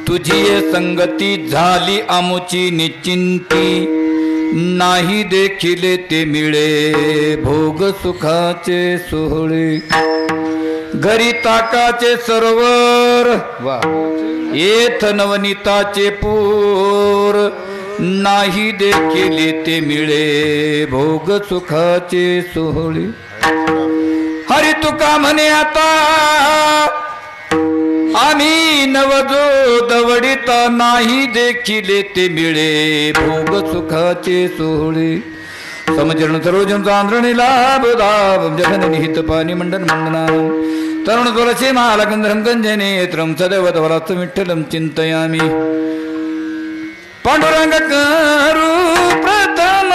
तुझी संगती झाली आमुची निश्चिंती, नाही देखील ते मिळे भोग सुखाचे सोहळे. घरी ताकाचे सरोवर येथ नवनीताचे पूर, नाही देखील ते मिळे भोग सुखाचे सोहळे. हरी तुका म्हणे आता आम्ही नवजो दवडिता, नाही देखील ते मिळे भोग सुखाचे सोहळे. समचरण सरोजन चांद्रणी लाभ दाभ जगन निहित पाणी मंडन मंडना, तरुण तुलसी महालगंधरम कंजनेत्रम सदैव धवलाच विठ्ठलम चिंतयामी. पांडुरंग करू प्रथम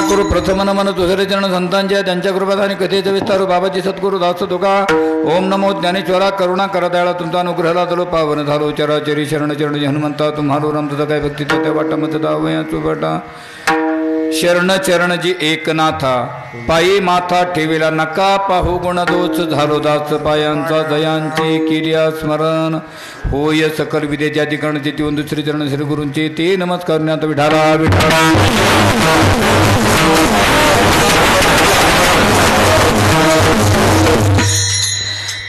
गुरु प्रथम नमन तुझरे चरण संतांच्या त्यांच्या कृपादानी कथेचे विस्तारू बाबाजी सद्गुरु दास तुका. ओम नमो ज्ञानेश्वरा करुणा करदयाळा तुमचा अनुग्रहला तलो पावन झालो चराचरी शरण चरण हनुमंता तुम्हारो राम तुझा काय भक्ती त्या वाटा मत दावया चुबटा. शरण चरण जी एकनाथा पायी माथा ठेविला नका पाहू गुण दोष झालो दास पायांचा दयांची किर्या स्मरण होय सकल विदे ज्या ठिकाणचे ती दुसरे चरण श्री गुरूंचे ते नमस्कार ज्ञात विठाला विठाला.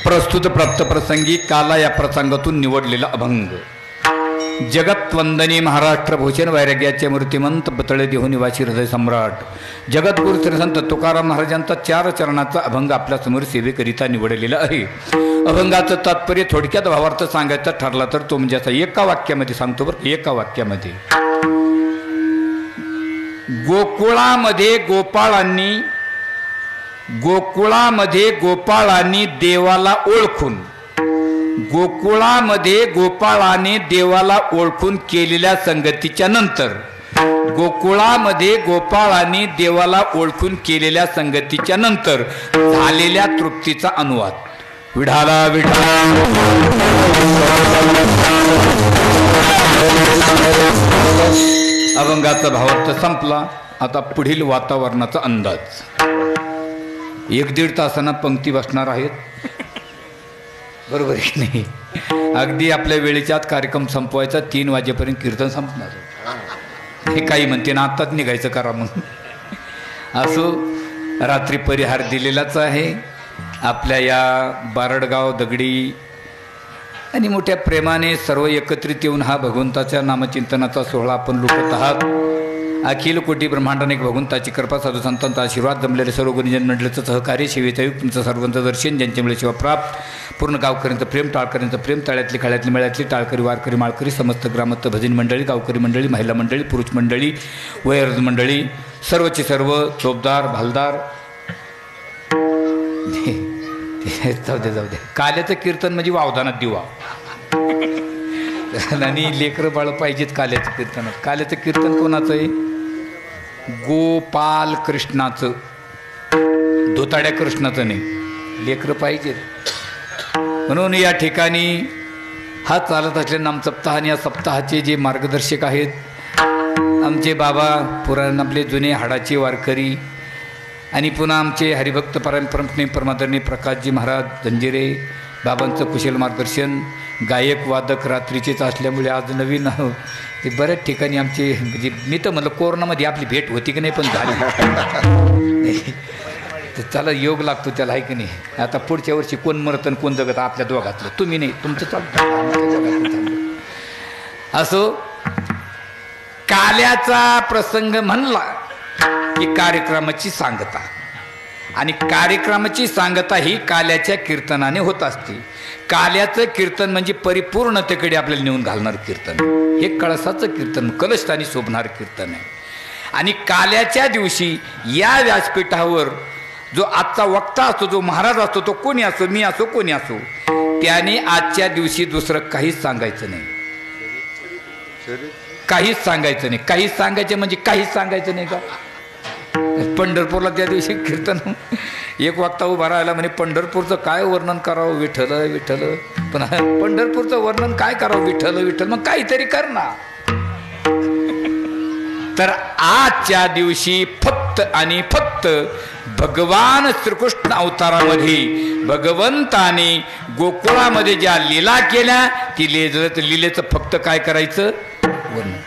प्रस्तुत प्राप्त प्रसंगी काला या प्रसंगातून निवडलेला अभंग. जगतवंदनी महाराष्ट्र भूषण वैराग्याचे मूर्तिमंत पतळे देहू निवासी हृदय सम्राट जगद्गुरु श्री संत तुकाराम महाराजांचा 4 चरणाचा अभंग आपल्या समोर सेवेकरिता निवडलेला आहे. अभंगाचं तात्पर्य थोडक्यात भावार्थ सांगायचा ठरला तर तो म्हणजे असा एका वाक्यामध्ये सांगतो बरं. एका वाक्यामध्ये गोकुळामध्ये गोपाळांनी देवाला ओळखून गोपाळाने देवाला ओळखून केलेल्या संगतीच्या नंतर गोपाळाने देवाला ओळखून केलेल्या संगतीच्या नंतर झालेल्या तृप्तीचा अनुवाद. विढाला विढाला अभंगाचा भावार्थ संपला. आता पुढील वातावरणाचा अंदाज. 1-1.5 तासांना पंक्ती बसणार आहेत बरोबर की नाही. अगदी आपल्या वेळेच्या आत कार्यक्रम संपवायचा. 3 वाजेपर्यंत कीर्तन संपणार. हे काही म्हणते ना आत्ताच निघायचं करा म्हणून. असो रात्री परिहार दिलेलाच आहे. आपल्या या बारडगाव दगडी आणि मोठ्या प्रेमाने सर्व एकत्रित येऊन हा भगवंताच्या नामचिंतनाचा सोहळा आपण लुटत आहात. अखिल कोटी ब्रह्मांडानेक भगवंताची कृपा साधू संतांचा आशीर्वाद जमलेले सर्व गुरुजन मंडळीचं सहकार्य सेवेचा युग तुमचं सर्वांचं दर्शन ज्यांच्यामुळे सेवा प्राप्त पूर्ण गावकऱ्यांचं प्रेम टाळकऱ्यांचं प्रेम तळ्यातली खळ्यातली मेळ्यातली टाळकरी वारकरी माळकरी समस्त ग्रामस्थ भजन मंडळी गावकरी मंडळी महिला मंडळी पुरुष मंडळी वयोवृद्ध मंडळी सर्वचे सर्व चोपदार भालदार. जाऊ दे काल्याचं कीर्तन म्हणजे वावधानात दिवा आणि लेकरं बाळ पाहिजेत काल्याचं कीर्तनात. काल्याचं कीर्तन कोणाचं आहे? गोपाल कृष्णाचं. धोताड्या कृष्णाचं नाही. लेकरं पाहिजेत. म्हणून या ठिकाणी हा चालत असलेला नामसप्ताह आणि या सप्ताहाचे जे मार्गदर्शक आहेत आमचे बाबा पुराण आपले जुने हाडाचे वारकरी आणि पुन्हा आमचे हरिभक्त परमपरमने परमादरणीय प्रकाशजी महाराज जंजिरे बाबांचं कुशल मार्गदर्शन. गायक वादक रात्रीचेच असल्यामुळे आज नवीन ते बऱ्याच ठिकाणी आमचे म्हणजे मी तर म्हणलं कोरोनामध्ये आपली भेट होती की नाही पण झाली. त्याला योग लागतो त्याला आहे की नाही. आता पुढच्या वर्षी कोण मरतं कोण जगत आपल्या दोघातलं. तुम्ही नाही तुमचं चालतं. असो काल्याचा प्रसंग म्हणला की कार्यक्रमाची सांगता. आणि कार्यक्रमाची सांगता ही काल्याच्या कीर्तनाने होत असते. काल्याचं कीर्तन म्हणजे परिपूर्णतेकडे आपल्याला नेऊन घालणार कीर्तन. हे कळसाचं कीर्तन, कलशस्थानी शोभणार कीर्तन आहे. आणि काल्याच्या दिवशी या व्यासपीठावर जो आजचा वक्ता असतो, जो महाराज असतो, तो कोणी असो, मी असो, कोणी असो, त्याने आजच्या दिवशी दुसरं काहीच सांगायचं नाही. काहीच सांगायचं नाही. काहीच सांगायचं म्हणजे काहीच सांगायचं नाही का? पंढरपूरला त्या दिवशी कीर्तन एक वक्ता उभा राहिला म्हणे, पंढरपूरचं काय वर्णन करावं विठ्ठल विठ्ठल. पण पंढरपूरचं वर्णन काय करावं विठ्ठल विठ्ठल, मग काहीतरी कर ना. तर आजच्या दिवशी फक्त आणि फक्त भगवान श्रीकृष्ण अवतारामध्ये भगवंताने गोकुळामध्ये ज्या लीला केल्या, ती लीलेचं फक्त काय करायचं वर्णन.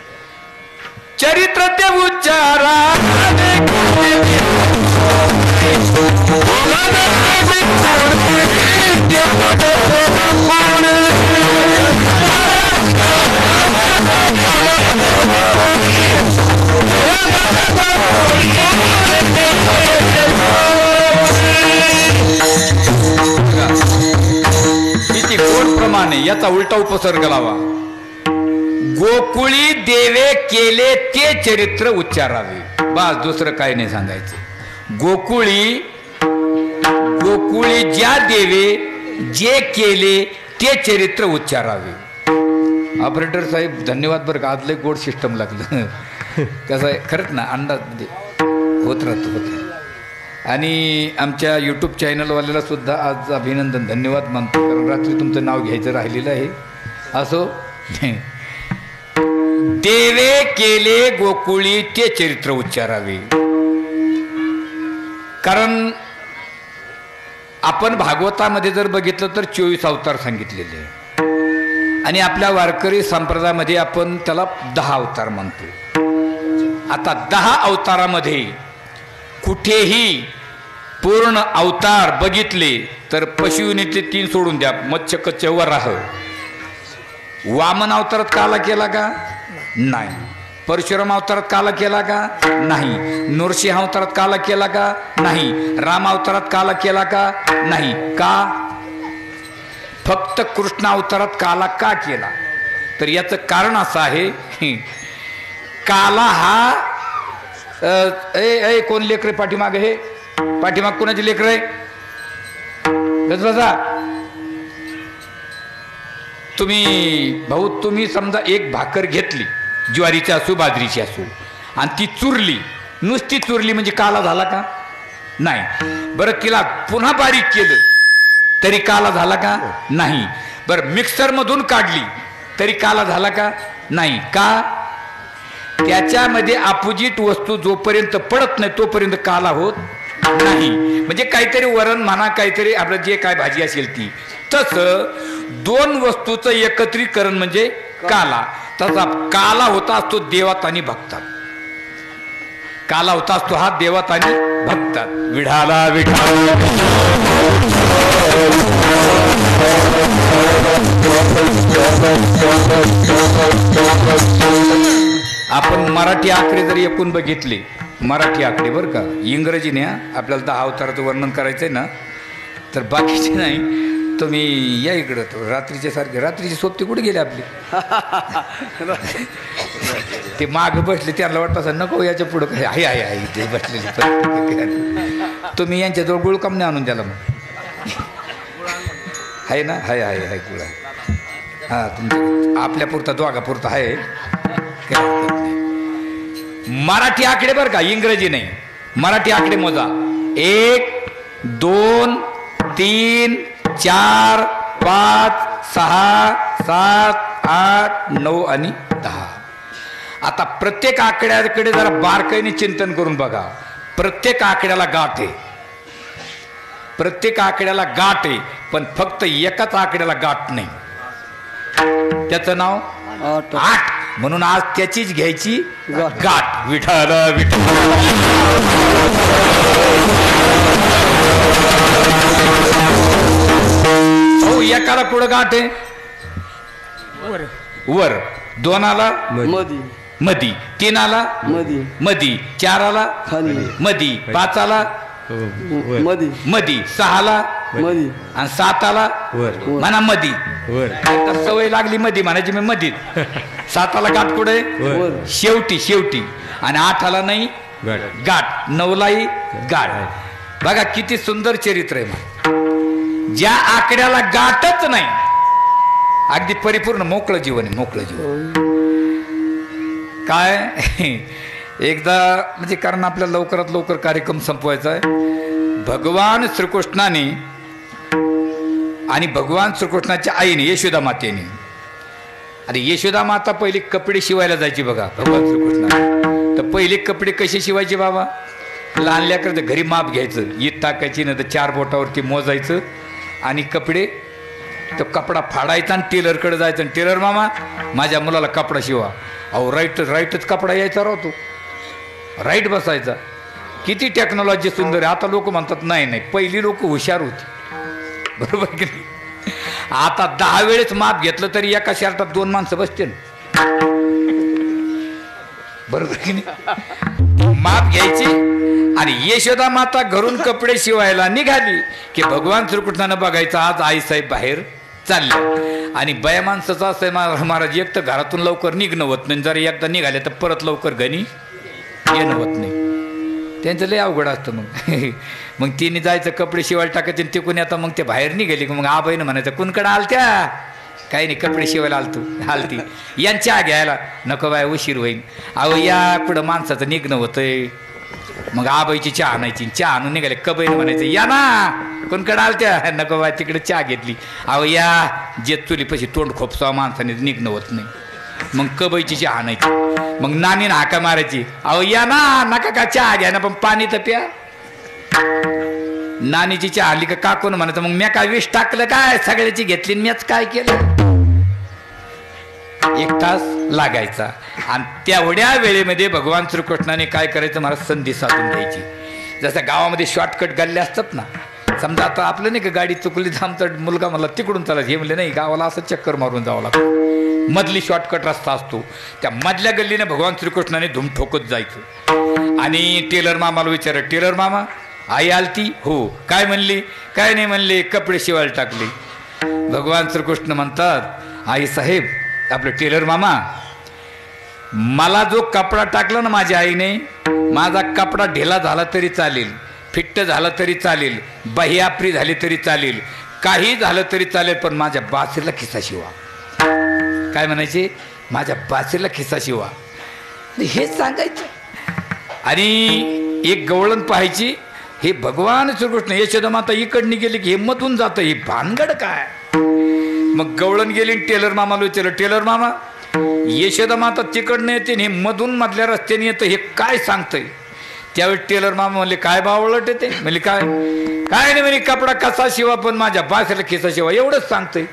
चरित्र ते उच्चारा किती गोड प्रमाणे याचा उलटा उपसर्ग लावा. गोकुळी देवे केले ते चरित्र उच्चारावे. बस दुसरं काय नाही सांगायचं. गोकुळी ज्या देवे जे केले ते चरित्र उच्चारावे. ऑपरेटर साहेब धन्यवाद बरं का, आज लय गोड सिस्टम लागलं. कसं आहे खरंच ना, अंदाज म्हणजे होत राहतो. आणि आमच्या यूट्यूब चॅनलवाल्याला सुद्धा आज अभिनंदन, धन्यवाद मानतो, कारण रात्री तुमचं नाव घ्यायचं राहिलेलं आहे. असो, देवे केले गोकुळी ते चरित्र उच्चारावे. कारण आपण भागवतामध्ये जर बघितलं तर 24 अवतार सांगितलेले आहे. आणि आपल्या वारकरी संप्रदायामध्ये आपण त्याला 10 अवतार मानतो. आता 10 अवतारामध्ये कुठेही पूर्ण अवतार बघितले तर पशुविनीचे 3 सोडून द्या. मत्स्य कच्छ वराह. वामन अवतारात काला केला का? नाही. परशुराम अवतारात काला केला का? नाही. नरसिंह अवतारात काला केला का? नाही. राम अवतारात काला केला का? नाही. का? फक्त कृष्ण अवतारात काला का केला? तर याचं कारण असं आहे, काला हा कोण लेकर पाठीमाग, हे पाठीमाग कोणाची लेकर आहे? बसा. तुम्ही समजा एक भाकर घेतली, ज्वारीची असो बाजरीची असो, आणि ती चुरली, नुसती चुरली म्हणजे काला झाला का? नाही. बरं तिला पुन्हा बारीक केलं तरी काला झाला का? नाही. बरं मिक्सर मधून काढली तरी काला झाला का? नाही. का? त्याच्यामध्ये अपोजिट वस्तू जोपर्यंत पडत नाही तोपर्यंत काला होत नाही. म्हणजे काहीतरी वरण म्हणा, काहीतरी आपलं जे काय भाजी असेल ती, तसं 2 वस्तूचं एकत्रीकरण म्हणजे काला. तसा काला होता असतो देवात आणि भक्तात. काला होता असतो हा देवात आणि भक्तात. विढाला विढाला आपण मराठी आकडे जर एकूण बघितले, मराठी आकडे बरं का, इंग्रजीने आपल्याला 10 अवताराचं वर्णन करायचंय ना, तर बाकीचे नाही. तुम्ही या इकडं, तो रात्रीच्या सारखे, रात्रीची सोबती कुठे गेली आपली? ते माग बसले, त्यांना वाटतं असं नको याच्या पुढं काय आहे आहे आहे इथे बसलेली. तुम्ही यांच्याजवळ गुळकाम नाही आणून द्याला मग आहे ना? हाय हाय हाय गुळ आहे. हां तुमच्या आपल्या पुरता दोघापुरता आहे. मराठी आकडे बरं का, इंग्रजी नाही. मराठी आकडे मोजा. 1 2 3 4 5 6 7 8 9 आणि 10. आता प्रत्येक आकड्याकडे जरा बारकाईने चिंतन करून बघा. प्रत्येक आकड्याला गाठ आहे, प्रत्येक आकड्याला गाठ आहे, पण फक्त एकाच आकड्याला गाठ नाही. त्याचं नाव 8. म्हणून आज त्याचीच घ्यायची गाठ. विठ्ठल विठ्ठल. हो, एकाला कुठं गाठ आहे? वर. 2 मध्ये. मधी, 3 आला मधी, मधी, 4 आला खाली, मधी, 5 आला मधी, मधी, 6 आला मधी, आणि 7 आला म्हणा मधी. तर सवय लागली मधी म्हणायची, मी मधीत. 7 आला गाठ कुठे वर, शेवटी शेवटी, आणि 8 आला नाही गाठ, 9लाही गाठ. बघा किती सुंदर चरित्र आहे. मग ज्या आकड्याला गाठच नाही, अगदी परिपूर्ण मोकळं जीवन आहे, मोकळं जीवन. काय एकदा म्हणजे, कारण आपल्याला लवकरात लवकर कार्यक्रम संपवायचा आहे. भगवान श्रीकृष्णाने आणि भगवान श्रीकृष्णाच्या आईने यशोदा मातेने, आणि यशोदा माता पहिली कपडे शिवायला जायची बघा भगवान श्रीकृष्ण. तर पहिले कपडे कसे शिवायचे बाबा, लहान लेकराचं घरी माप घ्यायचं, ईद टाकायची, नाही तर 4 बोटावरती मोजायचं आणि कपडे, तो कपडा फाडायचा आणि टेलरकडे जायचं, आणि टेलर मामा माझ्या मुलाला कपडा शिवा. अहो राईटच कपडा यायचा राहतो, राईट बसायचा. किती टेक्नॉलॉजी सुंदर आहे. आता लोक म्हणतात नाही नाही, पहिली लोक हुशार होती, बरोबर की नाही. आता 10 वेळेस माप घेतलं तरी एका शर्टात 2 माणसं बसते, बरोबर की नाही. माप घ्यायची. आणि यशोदा माता घरून कपडे शिवायला निघाली की भगवान श्रीकृष्णानं बघायचं आज आईसाहेब बाहेर चालले. आणि बया माणसाचं असं आहे महाराज, एक तर घरातून लवकर निघणं होत नाही, जर एकदा निघाले तर परत लवकर घरी येणं होत नाही. त्यांचं लय अवघड असतं. मग तिने जायचं कपडे शिवायला टाकायचे, ते कोणी आता मग ते बाहेर निघाले की मग आबाईनं म्हणायचं कुणकडं आलत्या, काही नाही कपडे शिवायला आलती यांच्या घ्यायला. नको बाय उशीर होईल. अहो या कुठं माणसाचं निघणं होतंय. मग आबाईची चहा आणायची, चहा आणून निघाले, कबईनं म्हणायचं या ना कोणकडं आलत्या, नको बाय तिकडे चहा घेतली. अहो या जे चुलीपाशी तोंड खोपसावा माणसाने निघणं होत नाही. मग कबईची चहा आणायची. मग नानीनं हाका मारायची, अहो या ना, नका का चहा घ्या ना, पण पाणी तर प्या. नानीची चहा आली का काकून म्हणायचं मग म्या काय विष टाकलं काय, सगळ्याची घेतली म्याच काय केलं. 1 तास लागायचा. आणि तेवढ्या वेळेमध्ये भगवान श्रीकृष्णाने काय करायचं, मला संधी साधून द्यायची. जसं गावामध्ये शॉर्टकट गल्ले असतात ना, समजा आता आपलं नाही का गाडी चुकली तर आमचा मुलगा मला तिकडून चालत, हे म्हणले नाही गावाला असं चक्कर मारून जावं लागतं, मधली शॉर्टकट रस्ता असतो, त्या मधल्या गल्लीने भगवान श्रीकृष्णाने धूम ठोकत जायचं. आणि टेलर मामाला विचारलं, टेलर मामा आई आलती, हो काय म्हणली, काय नाही म्हणले कपडे शिवायला टाकले. भगवान श्रीकृष्ण म्हणतात, आई साहेब आपलं टेलर मामा, मला जो कपडा टाकला ना माझ्या आईने, माझा कपडा ढिला झाला तरी चालेल, फिट्ट झाला तरी चालेल, बहियाप्री झाली तरी चालेल, काही झालं तरी चालेल, पण माझ्या बासीला खिसा शिवा. काय म्हणायचे, माझ्या बासीला खिसा शिवा, हेच सांगायचं. आणि एक गवळण पाहायची, हे भगवान श्रीकृष्ण यशोदा माता इकडनी गेली की हे मधून जातं, हे भानगड काय. मग गवळण गेली, टेलर मामाला विचारलं, टेलर मामा यशोदा माता तिकडनं येते हे मधून मधल्या रस्त्याने येतं, हे काय सांगतंय. त्यावेळी टेलर मामा म्हणले, काय बावळट येते, म्हणले काय नाही म्हणे, कपडा कसा शिवा पण माझ्या बासेला खिसा शिवा, एवढंच सांगतंय.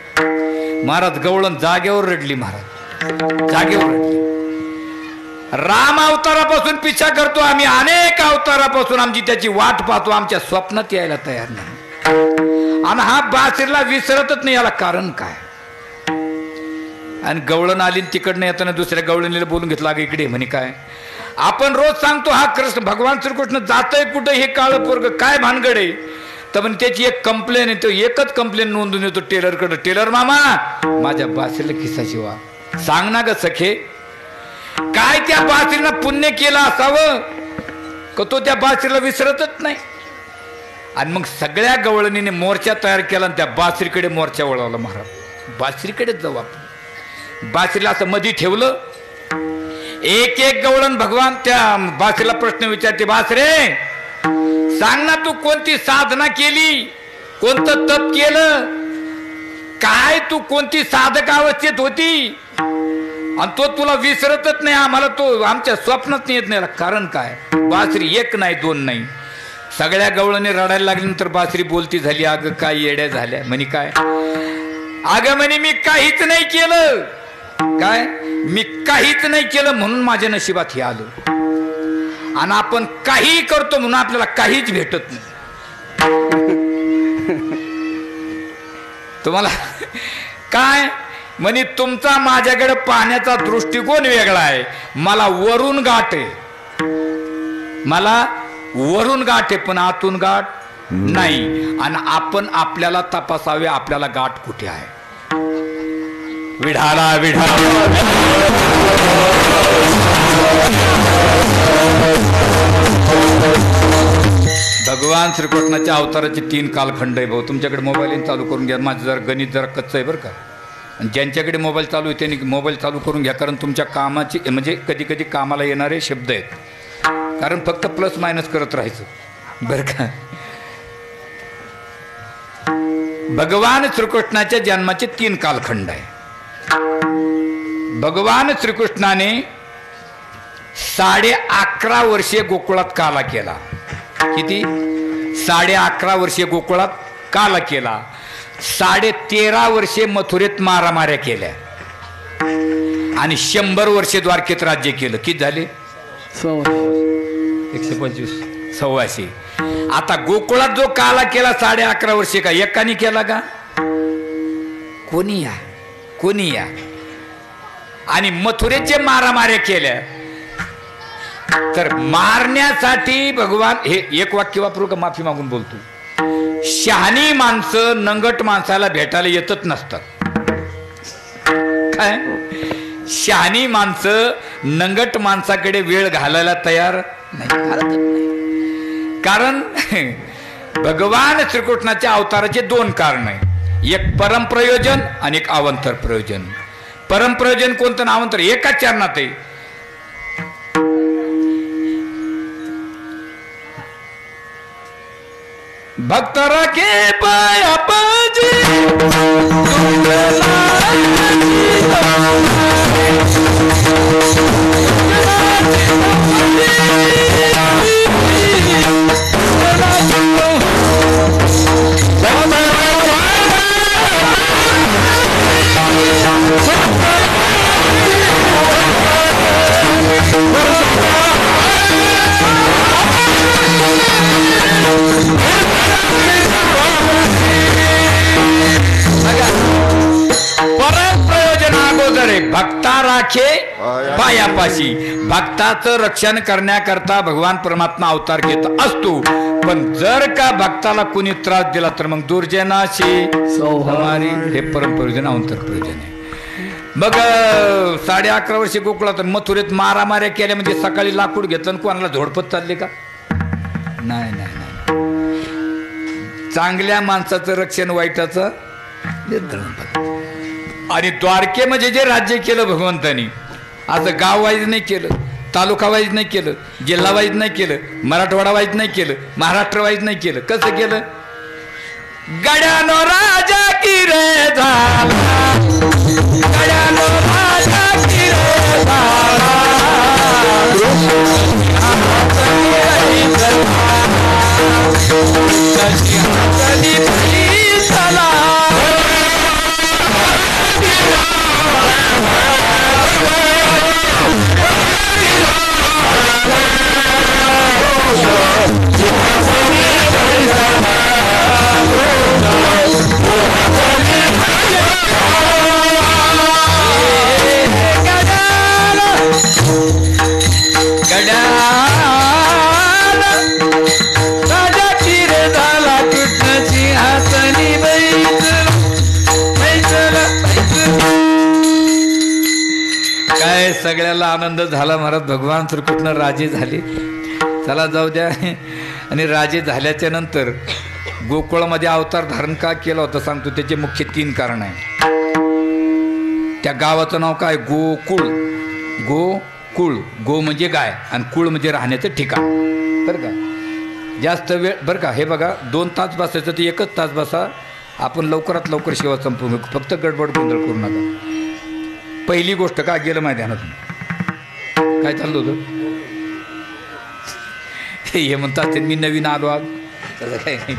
महाराज गवळण जागेवर रडली, महाराज जागेवर रडली. राम अवतारापासून पिछा करतो आम्ही, अनेक अवतारापासून आमची त्याची वाट पाहतो, आमच्या स्वप्नात यायला तयार नाही. आणि हा बासीरला विसरतच नाही, याला कारण काय. आणि गवळण आली, तिकडनं येताना दुसऱ्या गवळणीला बोलून घेतलं, अगं इकडे म्हणे काय, आपण रोज सांगतो हा कृष्ण भगवान श्रीकृष्ण जातंय कुठं, हे काळं पोरग काय भानगड आहे. तर पण त्याची एक कंप्लेन येतो, एकच कंप्लेन नोंदून येतो टेलरकडे, टेलर मामा माझ्या बासीला खिसा शिवा. सांग ना ग सखे, काय त्या बासीरनं पुण्य केलं असावं का तो त्या बासीरला विसरतच नाही. आणि मग सगळ्या गवळणीने मोर्चा तयार केला आणि त्या बासरीकडे मोर्चा वळवला. महाराज बासरीकडेच जाऊ आपण. बासरीला असं मधी ठेवलं, एक एक गवळण भगवान त्या बासरीला प्रश्न विचारते, बासरे सांग ना तू कोणती साधना केली, कोणतं तप केलं, काय तू कोणती साधक अवस्थेत होती आणि तो तुला विसरतच नाही, आम्हाला तो आमच्या स्वप्नात येत नाही, कारण काय. बासरी एक नाही दोन नाही, सगळ्या गवळणी रडायला लागल्यानंतर बासरी बोलती झाली, अगं काय येड्या झाल्या म्हणे, काय अगं म्हणे मी काहीच नाही केलं, काय मी काहीच नाही केलं म्हणून माझ्या नशिबात हे आलं. आणि आपण काही करतो म्हणून आपल्याला काहीच भेटत नाही. तुम्हाला काय म्हणे तुमचा माझ्याकडे पाहण्याचा दृष्टिकोन वेगळा आहे. मला वरून गाठ आहे, मला वरून गाठ आहे, पण आतून गाठ नाही. आणि आपण आपल्याला तपासावे, आपल्याला गाठ कुठे आहे. विढाला विढाला भगवान श्रीकृष्णाच्या अवताराचे 3 कालखंड आहे भाऊ. तुमच्याकडे मोबाईल चालू करून घ्या. माझं जरा गणित जरा कच्चं आहे बरं का. आणि ज्यांच्याकडे मोबाईल चालू आहे त्यांनी मोबाईल चालू करून घ्या, कारण तुमच्या कामाची म्हणजे कधी कधी कामाला येणारे शब्द आहेत, कारण फक्त प्लस मायनस करत राहायचं बरं का. भगवान श्रीकृष्णाच्या जन्माचे 3 कालखंड आहे. भगवान श्रीकृष्णाने 11.5 वर्षे गोकुळात काला केला. किती? 11.5 वर्षे गोकुळात काला केला. 13.5 वर्षे मथुरेत मारामाऱ्या केल्या आणि 100 वर्षे द्वारकेत राज्य केलं. किती झाले? 125 126. आता गोकुळात जो काला केला 11.5 वर्षे का एकाने केला का? कोणी या कोणी या. आणि मथुरेचे मारामाऱ्या केल्या. तर मारण्यासाठी भगवान हे एक वाक्य वापरू का? माफी मागून बोलतो. शहाणी माणसं नंगट माणसाला भेटायला येतच नसतात. काय? शहाणी माणसं नंगट माणसाकडे वेळ घालायला तयार नाही. कारण भगवान श्रीकृष्णाच्या अवताराचे 2 कारण आहे. एक परमप्रयोजन आणि एक अवांतर प्रयोजन. परमप्रयोजन कोणतं ना अवांतर एकाच चरणात आहे. भक्त राखे पाया पाजी भक्ता राखे पायापाशी. भक्ताचं रक्षण करण्याकरता भगवान परमात्मा अवतार घेत असतो. पण जर का भक्ताला कुणी त्रास दिला तर मग दुर्जनाशी संहारी. हे परमप्रयोजन अवंतर प्रयोजन आहे. मग 11.5 वर्षे गोकुळात मथुरेत मारामाऱ्या केल्या म्हणजे सकाळी लाकूड घेतलं आणि कोणाला झोडपत चालले का? नाही नाही नाही. चांगल्या माणसाचं रक्षण वाईटाचं निर्धारण. आणि द्वारकेमध्ये जे राज्य केलं भगवंतानी, असं गाव वाईज नाही केलं, तालुका वाईज नाही केलं, जिल्हा वाईज नाही केलं, मराठवाडा वाईज नाही केलं, महाराष्ट्र वाईज नाही केलं. कसं केलं? गड्यानो राजा की रे झाला, गड्यानो राजा की रे झाला, सगळ्याला आनंद झाला. महाराज भगवान श्रीकृष्ण राजे झाले. चला जाऊ द्या. आणि राजे झाल्याच्या नंतर गोकुळामध्ये अवतार धारण का केला होता सांगतो. त्याचे मुख्य 3 कारण आहे. त्या गावाचं नाव काय? गोकुळ. गोकुळ. गो म्हणजे गाय आणि कुळ म्हणजे राहण्याचं ठिकाण. बरं का? जास्त वेळ बरं का. हे बघा 2 तास बसायचं तर 1च तास बसा. आपण लवकरात लवकर सेवा संपवू. फक्त गडबड गोंधळ करू नका. पहिली गोष्ट काय गेलं माझ्या ध्यानातून? काय चाललं होतं? हे म्हणतात मी नवीन आलो आज. तसं काय नाही.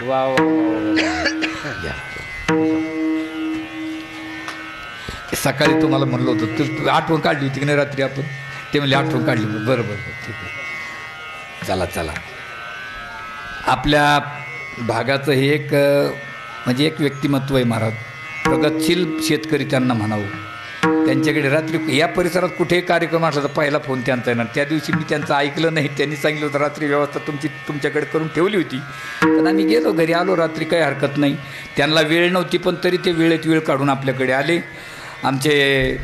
वा सकाळी तुम्हाला म्हणलं होतं तू आठवण काढली होती की नाही रात्री आपण? ते म्हणले आठवण काढली. बरं ठीक आहे. चला चला. आपल्या भागाचं हे एक म्हणजे एक व्यक्तिमत्व आहे महाराज, प्रगतशील शेतकरी त्यांना म्हणावं. त्यांच्याकडे रात्री या परिसरात कुठेही कार्यक्रम असला तर पहिला फोन त्यांचा येणार. त्या दिवशी मी त्यांचं ऐकलं नाही, त्यांनी सांगितलं होतं रात्री व्यवस्था तुमच्याकडे करून ठेवली होती. पण आम्ही गेलो, घरी आलो रात्री, काही हरकत नाही. त्यांना वेळ नव्हती पण तरी ते वेळेत वेळ काढून आपल्याकडे आले. आमचे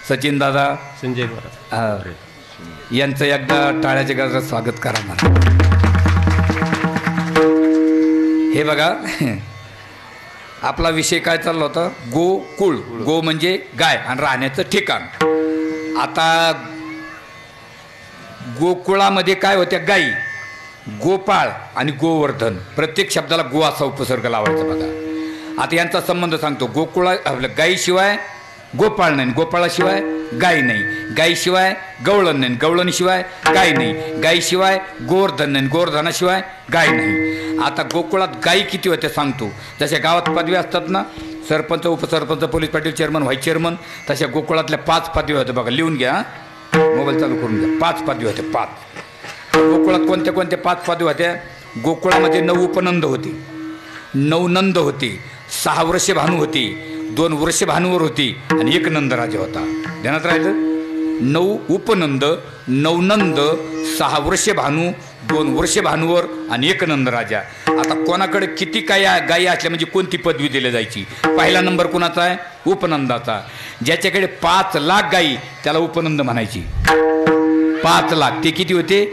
सचिन दादा, संजय यांचं एकदा टाळ्याच्या गजरात स्वागत करा मला. हे बघा, आपला विषय काय चालला होता? गोकुळ. गो म्हणजे गाय आणि राहण्याचं ठिकाण. आता गोकुळामध्ये काय होत्या? गायी. गोपाळ आणि गोवर्धन, प्रत्येक शब्दाला गो असा उपसर्ग लावायचा बघा. आता यांचा संबंध सांगतो. गोकुळा आपल्या गायीशिवाय गोपाळ नाही, गोपाळाशिवाय गाय नाही, गायीशिवाय गवळण नाही, गवळणशिवाय गाय नाही, गायीशिवाय गोवर्धन नाही, गोवर्धनाशिवाय गाय नाही. आता गोकुळात गायी किती होत्या सांगतो. जशा गावात पदवी असतात ना, sarpanch, upsarpanch, police Patil, chairman, vice chairman, तशा गोकुळातल्या 5 पदवी होत्या बघा. लिहून घ्या, मोबाईल चालू करून घ्या. 5 पदवी होत्या. 5 गोकुळात कोणत्या कोणत्या 5 पदवी होत्या? गोकुळामध्ये 9 उपनंद होते, 9 नंद होते, 6 वृषभानू होती, 2 वृषभानूवर होती आणि 1 नंदराजा होता. ध्यानात राहिलं? 9 उपनंद, 9 नंद, 6 वृषभानू, 2 वृषभानूवर आणि 1 नंदराजा. आता कोणाकडे किती गायी असल्या म्हणजे कोणती पदवी दिली जायची? पहिला नंबर कोणाचा आहे? उपनंदाचा. ज्याच्याकडे 5 लाख गायी त्याला उपनंद म्हणायची. 5 लाख ते किती होते?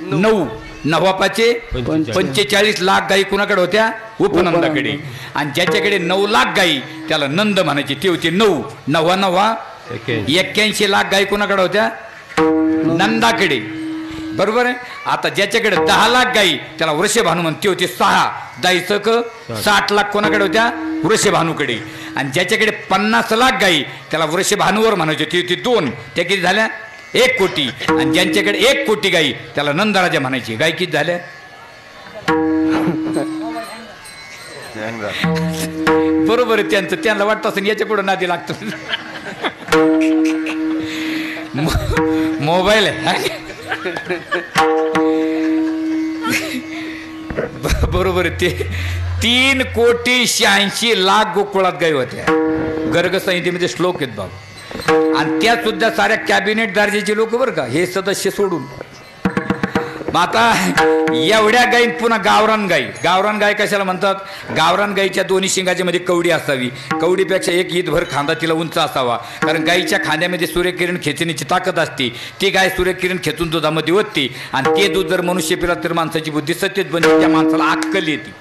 9. 9 45 लाख गायी कुणाकडे होत्या? उपनंदाकडे. आणि ज्याच्याकडे 9 लाख गायी त्याला नंद म्हणायचे, ते होते 9. 9 81 लाख गायी कुणाकडे होत्या? नंदाकडे. बरोबर आहे. आता ज्याच्याकडे 10 लाख गायी त्याला वृषभानू म्हणते, ते होते 6. 60 लाख कोणाकडे होत्या? वृषभानूकडे. आणि ज्याच्याकडे 50 लाख गायी त्याला वृषभानूवर म्हणायचे, ते होते 2. त्या किती झाल्या? 1 कोटी. आणि ज्यांच्याकडे 1 कोटी गायी त्याला नंदराजा म्हणायची. गाय किती झाल्या? बरोबर आहे त्यांचं. त्यांना वाटतं असं याच्या पुढे नादी लागतं. मोबाईल आहे. बरोबर आहे. ते 3,86,00,000 गोकुळात गायी होत्या. गर्ग संहितेमध्ये श्लोक आहेत बाबा. आणि त्या सुद्धा साऱ्या कॅबिनेट दर्जाचे लोक बरं का, हे सदस्य सोडून. आता एवढ्या गायी पुन्हा गावरान गाई. गावरान गाय कशाला म्हणतात? गावरान गाईच्या दोन्ही शिंगाच्या मध्ये कवडी असावी. कवडीपेक्षा एक ईदभर खांदा तिला उंच असावा. कारण गाईच्या खांद्यामध्ये सूर्यकिरण खेचण्याची ताकद असते. ती गाय सूर्यकिरण खेचून दुधामध्ये ओतते आणि ते दूध जर मनुष्य पिला तर माणसाची बुद्धी सत्यच बनते, त्या माणसाला अक्कल येते.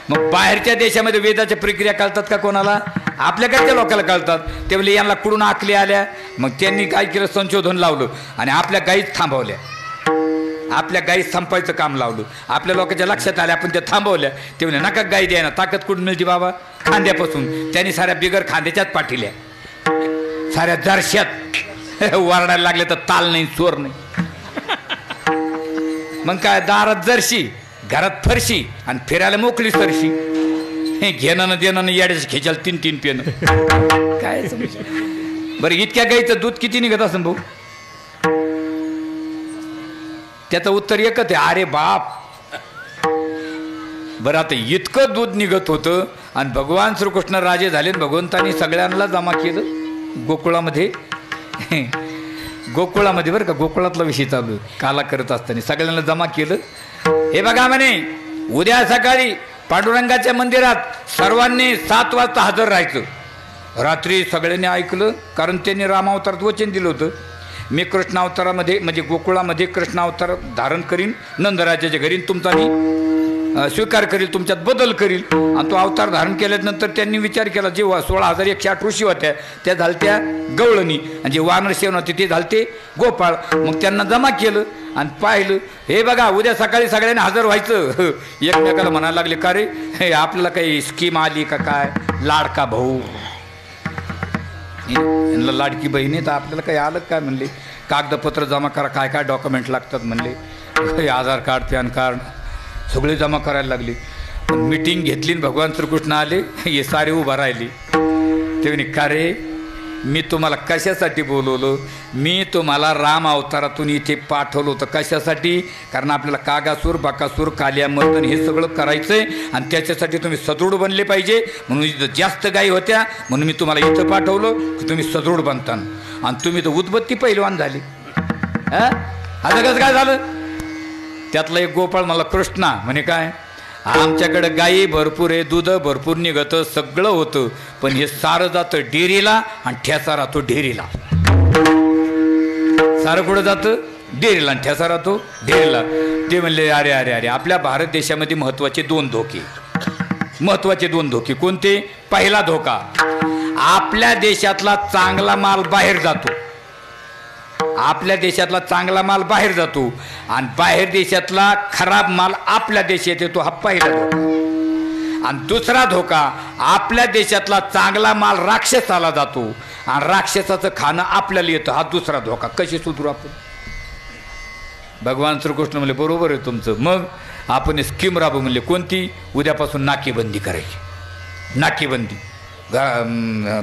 मग बाहेरच्या देशामध्ये वेदाच्या प्रक्रिया कळतात का कोणाला? आपल्याकडच्या लोकांना कळतात. ते म्हणजे यांना कुठून आकली आल्या. मग त्यांनी काय केलं? संशोधन लावलं आणि आपल्या गायीच थांबवल्या. आपल्या गायी संपायचं काम लावलं. आपल्या लोकांच्या लक्षात आल्या, आपण त्या थांबवल्या. ते म्हणजे नका गायी द्यायना, ताकद कुठून मिळते बाबा? खांद्यापासून. त्यांनी साऱ्या बिगर खांद्याच्याच पाठिल्या, साऱ्या जरशात वारडायला लागले तर ताल नाही, चोर नाही. मग काय, दारात जर्शी, घरात फरशी आणि फिरायला मोकळी सरशी. हे घेणं देणं याड्याचं खेचाल 3-3 पेनं. काय बरं, इतक्या गाईचं दूध किती निघत असं भाऊ? त्याचं उत्तर एकच आहे, अरे बाप. बरं, आता इतकं दूध निघत होतं आणि भगवान श्रीकृष्ण राजे झाले. भगवंतांनी सगळ्यांना जमा केलं गोकुळामध्ये. गोकुळामध्ये बरं का, गोकुळातला विषय चालू काला करत असताना सगळ्यांना जमा केलं. हे बघा म्हणे, उद्या सकाळी पांडुरंगाच्या मंदिरात सर्वांनी 7 वाजता हजर राहायचं. रात्री सगळ्यांनी ऐकलं, कारण त्यांनी रामावतारात वचन दिलं होतं, मी कृष्णावतारामध्ये म्हणजे गोकुळामध्ये कृष्णावतार धारण करीन, नंदराजाच्या घरी तुमचा मी स्वीकार करील, तुमच्यात बदल करील. आणि तो अवतार धारण केल्यानंतर त्यांनी विचार केला, जे 16,108 ऋषी होत्या त्या झालत्या गवळणी, आणि जे वानर सेवन होते ते झालते गोपाळ. मग त्यांना जमा केलं आणि पाहिलं, हे बघा उद्या सकाळी सगळ्यांनी हजर व्हायचं. एकमेकाला म्हणायला लागले, का रे हे आपल्याला काही स्कीम आली का काय? लाडका भाऊ, यांना लाडकी बहीण आहे तर आपल्याला काही आलं काय? म्हणले कागदपत्र जमा करा, काय काय डॉक्युमेंट लागतात म्हणले. आधार कार्ड, पॅन कार्ड सगळे जमा करायला लागले. मीटिंग घेतली, भगवान श्रीकृष्ण आले, हे सारे उभा राहिले. ते म्हणे, का रे मी तुम्हाला कशासाठी बोलवलं? मी तुम्हाला राम अवतारातून इथे पाठवलं होतं. कशासाठी? कारण आपल्याला कागासूर, बाकासूर, कालिया, मर्दन हे सगळं करायचं आहे आणि त्याच्यासाठी तुम्ही सदृढ बनले पाहिजे. म्हणून इथं जास्त गायी होत्या म्हणून मी तुम्हाला इथं पाठवलं की तुम्ही सदृढ बनता. आणि तुम्ही तर उदबत्ती पैलवान झाले. आता कसं काय झालं? त्यातला एक गोपाळ मला कृष्णा म्हणे काय, आमच्याकडे गायी भरपूर आहे, दूध भरपूर निघतं, सगळं होतं, पण हे सारं जातं डेअरीला आणि ठेसा राहतो डेअरीला. सारं कुठं जातं? डेअरीला आणि ठेसा राहतो डेअरीला. ते म्हणले अरे अरे अरे, आपल्या भारत देशामध्ये महत्त्वाचे 2 धोके. महत्त्वाचे 2 धोके कोणते? पहिला धोका, आपल्या देशातला चांगला माल बाहेर जातो. आपल्या देशातला चांगला माल बाहेर जातो आणि बाहेर देशातला खराब माल आपल्या देशात येतो. हा पहिला धोका. आणि दुसरा धोका, आपल्या देशातला चांगला माल राक्षसाला जातो आणि राक्षसाचं खाणं आपल्याला येतं. हा दुसरा धोका. कशी सुधरू आपण? भगवान श्रीकृष्ण म्हणले बरोबर आहे तुमचं. मग आपण स्कीम राबू म्हणले. कोणती? उद्यापासून नाकेबंदी करायची. नाकेबंदी.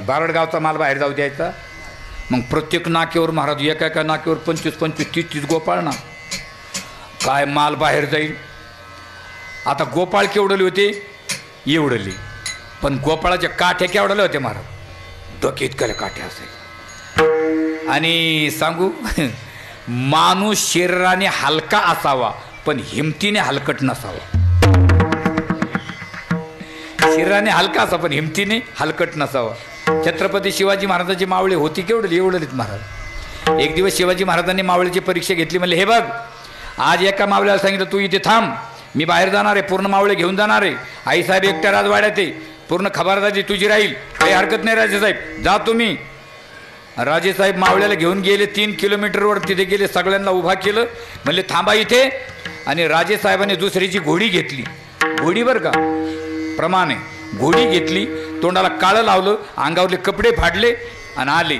बारडगावचा माल बाहेर जाऊ द्यायचा. मग प्रत्येक नाक्यावर महाराज एका एका नाक्यावर 25-25, 30-30 गोपाळ ना. काय माल बाहेर जाईल. आता गोपाळ केवढले होते? एवढले. पण गोपाळाच्या काठ्या केवढले होते महाराज? डोके इतकले काठ्या असायचे. आणि सांगू माणूस शरीराने हलका असावा पण हिमतीने हलकट नसावा. शरीराने हलका असा पण हिमतीने हलकट नसावा. छत्रपती शिवाजी महाराजांची मावळे होती केवढली? एवढलीत महाराज. एक दिवस शिवाजी महाराजांनी मावळीची परीक्षा घेतली. म्हणले हे बघ, आज एका मावळ्याला सांगितलं तू इथे थांब, मी बाहेर जाणार आहे, पूर्ण मावळे घेऊन जाणार आहे. आईसाहेब एकट्या राजवाड्यात आहे, पूर्ण खबरदारी तुझी राहील, काही हरकत नाही राजेसाहेब, जा तुम्ही. राजेसाहेब मावळ्याला घेऊन गेले. 3 किलोमीटरवर तिथे गेले, सगळ्यांना उभा केलं. म्हणले थांबा इथे. आणि राजेसाहेबांनी दुसरीची घोडी घेतली. घोडी बरं का प्रमाणे घोडी घेतली, तोंडाला काळं लावलं, अंगावरले कपडे फाडले आणि आले.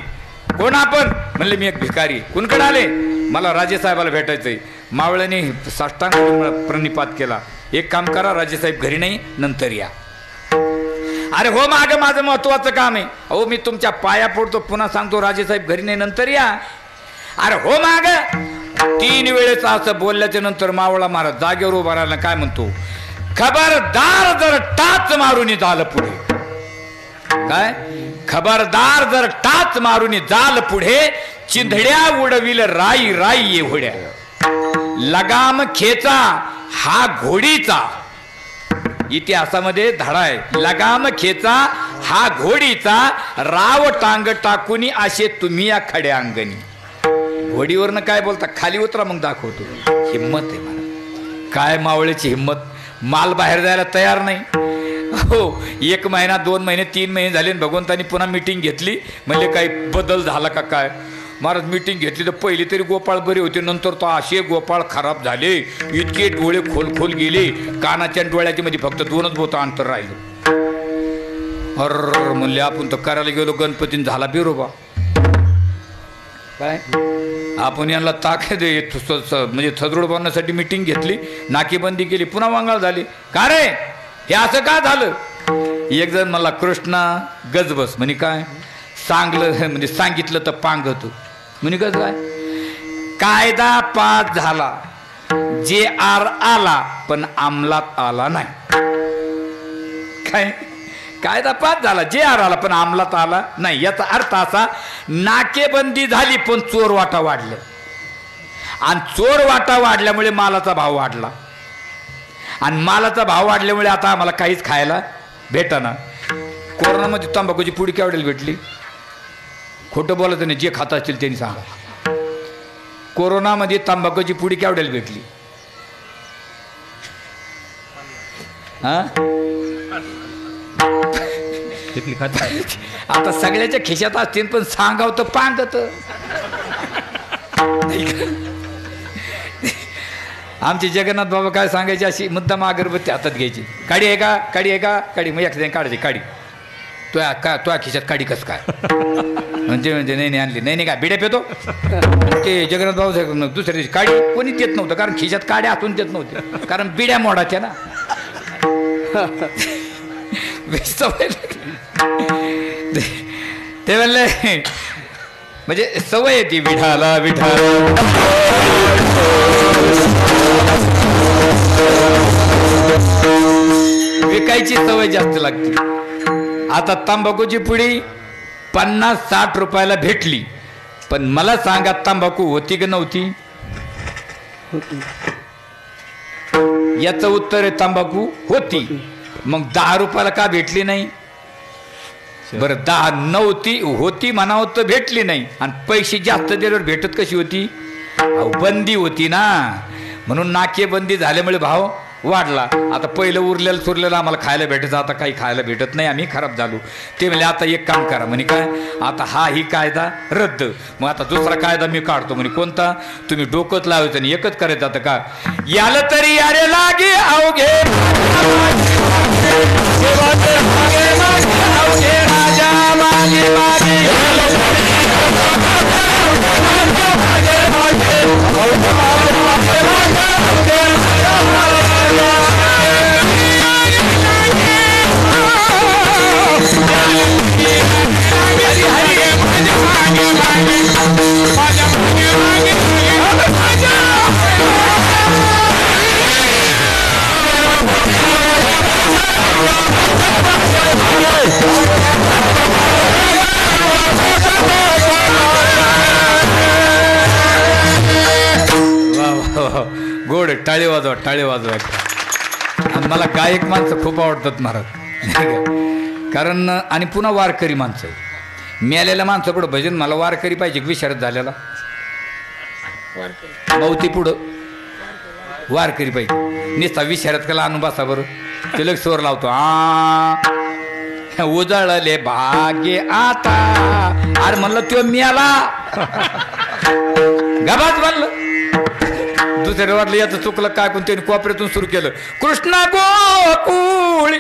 कोण आपण? म्हणले मी एक भिकारी. कुणकडे आले? मला राजेसाहेबाला भेटायचंय. मावळ्याने साष्टांग प्रणिपात केला. एक काम करा, राजेसाहेब घरी नाही, नंतर या. अरे हो माग, माझं महत्वाचं काम आहे. अहो मी तुमच्या पाया पडतो, पुन्हा सांगतो राजेसाहेब घरी नाही, नंतर या. अरे हो माग. 3 वेळेस असं बोलल्याच्या नंतर मावळा महाराज जागेवर उभा राहिला. काय म्हणतो? खबरदार जर टाच मारून झालं पुढे. काय? खबरदार जर टाच मारून जाल पुढे, चिंधड्या उडविल राई राई येवड्या. लगाम खेचा हा घोडीचा. इतिहासामध्ये धडा आहे. लगाम खेचा हा घोडीचा, राव टांग टाकुनी असे तुम्ही या खड्या अंगणी. घोडीवरनं काय बोलता? खाली उतरा मग दाखवतो. हिम्मत आहे मला. काय मावळ्याची हिम्मत. माल बाहेर जायला तयार नाही. हो 1 महिना 2 महिने 3 महिने झाले. भगवंतांनी पुन्हा मीटिंग घेतली. म्हणजे काही बदल झाला का काय? महाराज मीटिंग घेतली तर पहिली तरी गोपाळ बरे होते, नंतर तो असे गोपाळ खराब झाले. इतके डोळे खोल खोल गेले, कानाच्या डोळ्याच्या मध्ये फक्त 2च बोटं अंतर राहिलं. अर म्हणले आपण तर करायला गेलो, गणपतीने झाला बिरोबा. काय आपण यांना ताकद म्हणजे सदृढ बनण्यासाठी मीटिंग घेतली, नाकेबंदी केली, पुन्हा वांगाळ झाली. का रे हे असं का झालं? एक जण मला कृष्णा गजबस म्हणे काय सांगलं म्हणजे सांगितलं तर पांगत म्हणे गज काय. कायदा पास झाला, जे आर आला पण अंमलात आला नाही. काय? कायदा पास झाला, जे आर आला पण अंमलात आला नाही. याचा अर्थ असा, नाकेबंदी झाली पण चोर वाटा वाढले आणि चोर वाटा वाढल्यामुळे मालाचा भाव वाढला आणि मालाचा भाव वाढल्यामुळे आता आम्हाला काहीच खायला भेटना. कोरोनामध्ये तंबाखूची पुडी केवढ्याला भेटली? खोटं बोलायचं नाही, जे खात असतील त्यांनी सांगा. कोरोनामध्ये तंबाखूची पुडी केवढ्याला भेटली? हा आता सगळ्याच्या खिशात असतील पण सांगाव तर पांगत. आमचे जगन्नाथ बाबा काय सांगायचे, अशी मुद्दाम अगरबत्ती हातात घ्यायची. काडी आहे का? काडी आहे का? काडी. मग एखाद्या काढायची काडी. तुझ्या खिशात काडी कस काय? म्हणजे नाही नाही आणली. नाही काय बिड्या पेतो ते जगन्नाथ बाबा साहेब. दुसऱ्या दिवशी काडी कोणी देत नव्हतं, कारण खिशात काड्या हातून देत नव्हते, कारण बिड्या मोडाच्या ना. ते म्हणले म्हणजे सवय येते विठाला विठाला. विकायची सवय जास्त लागते. आता तंबाखूची पुडी 50-60 रुपयाला भेटली, पण मला सांगा तंबाखू होती की नव्हती? याचं उत्तर आहे तंबाखू होती. मग 10 रुपयाला का भेटली नाही? बरं 10 नव्हती, होती म्हणावं तर भेटली नाही. आणि पैसे जास्त दिल्यावर भेटत कशी होती? बंदी होती ना, म्हणून नाकेबंदी झाल्यामुळे भाव वाढला. आता पहिलं उरलेलं सुरलेलं आम्हाला खायला भेटायचं, आता काही खायला भेटत नाही, आम्ही खराब झालो. ते म्हणजे आता एक काम करा म्हणे, काय आता हा ही कायदा रद्द. मग आता दुसरा कायदा मी काढतो म्हणे. कोणता? तुम्ही डोकंच लावायचं आणि एकच करायचं. आता का याला तरी यारे लागे अवघे राजा मागे मागे गोड टाळे वाजवा टाळे वाजवा. आणि मला गायक माणसं खूप आवडतात महाराज, कारण आणि पुन्हा वारकरी माणसं. मेलेल्या माणसं पुढं भजन मला वारकरी पाहिजे. विशारद झालेला बहुती पुढं वारकरी पाहिजे. निस्ता विशारद कला आणून बसा बरं, तिलक स्वर लावतो. उजळले भाग्य आता. अरे म्हणलं तो मेला गबाच म्हणलं. दुसऱ्या वाटलं याचं चुकलं काय, पण त्यांनी कोपऱ्यातून सुरू केलं कृष्णा गोकुळी.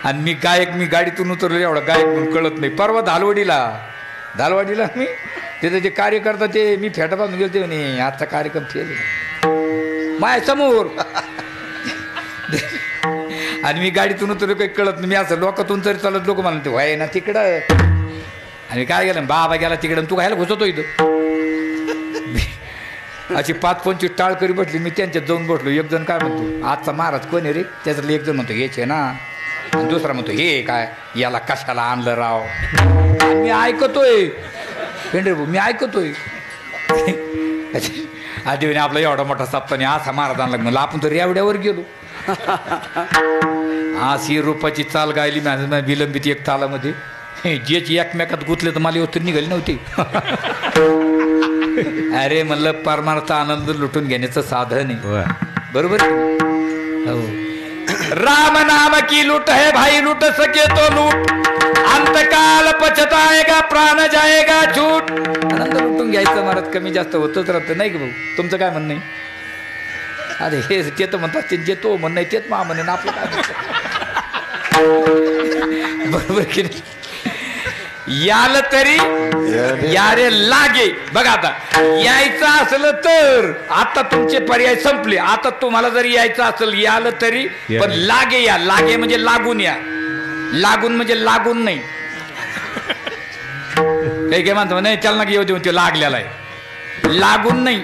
आणि मी गायक, मी गाडीतून उतरलो, एवढा गायक म्हणून कळत नाही. परवा धालवाडीला मी तिथं जे कार्य करता ते मी फेटा बांधून गेलो. ते म्हणे आजचा कार्यक्रम फेल माय समोर. आणि मी गाडीतून उतरलो, काही कळत नाही. मी असं लोकातून तरी चालत, लोक म्हणते व्हाय ना तिकडं. आणि काय गेलं, बाबा गेला तिकडं, तू खायला घुसतो इथं. अशी 5-25 टाळकरी बसली. मी त्यांच्यात जाऊन बसलो. एक जण काय म्हणतो, आजचा महाराज कोण आहे रे? त्याच्यातलं एक जण म्हणतो हेच आहे ना. आणि दुसरा म्हणतो हे काय, याला कशाला आणलं राव. आणि मी ऐकतोय पेंढरे भाऊ, मी ऐकतोय. आधी आपला एवढा मोठा सप्तानी असा महाराज आणला, म्हणलं आपण तर एवढ्यावर गेलो. अशी रूपाची चाल गायली विलंबित एक तालामध्ये. जेची एकमेकात गुतले तर मला व्यवस्थित निघाली नव्हती. अरे म्हणलं परमार्थ आनंद लुटून घेण्याचं साधन आहे, बरोबर. हो, राम नाम की लूट है भाई, लूट सके तो लूट, अंतकाल पछताएगा प्राण जाएगा झूठ. आनंद लुटून घ्यायचं महाराज, कमी जास्त होतच राहतं नाही का भाऊ? तुमचं काय म्हणणं आहे? अरे हे ते तर म्हणतात, जे तो म्हणणं आहे तेच मा म्हणेन आपलं काय. बरोबर की नाही? याल तरी यारे लागे. बघा आता यायचं असलं तर आता तुमचे पर्याय संपले. आता तुम्हाला जरी यायचं असेल याल तरी, पण लागे या. लागे म्हणजे लागून या. लागून म्हणजे लागून नाही. काही काय म्हणतो नाही त्याला ना येऊ देऊन ते लागलेला आहे. लागून नाही,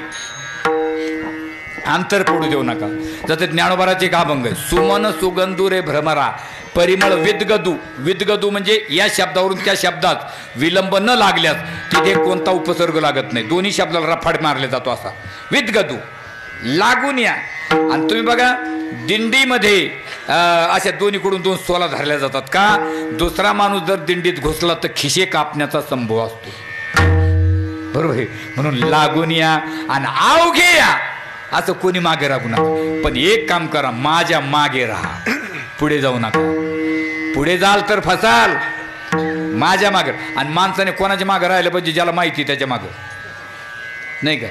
अंतर पडू देऊ नका. जसे ज्ञानोबाराचे एक अभंग आहे, सुमन सुगंधू रे भ्रमरा परिमळ विदगदू. विदगदू म्हणजे या शब्दावरून त्या शब्दात विलंब न लागल्यास तिथे कोणता उपसर्ग लागत नाही. दोन्ही शब्दाला रफाड मारले जातो असा विदगदू. लागून या. आणि तुम्ही बघा दिंडीमध्ये अशा दोन्हीकडून 2 सोला धरल्या जातात का? दुसरा माणूस जर दिंडीत घुसला तर खिशे कापण्याचा संभव असतो, बरोबर आहे. म्हणून लागून या आणि अवघे या. असं कोणी मागे राहू नका. पण एक काम करा, माझ्या मागे राहा, पुढे जाऊ नका. पुढे जाल तर फसाल, माझ्या मागे. आणि माणसाने कोणाच्या मागे राहिलं पाहिजे? ज्याला माहिती त्याच्या मागं, नाही का?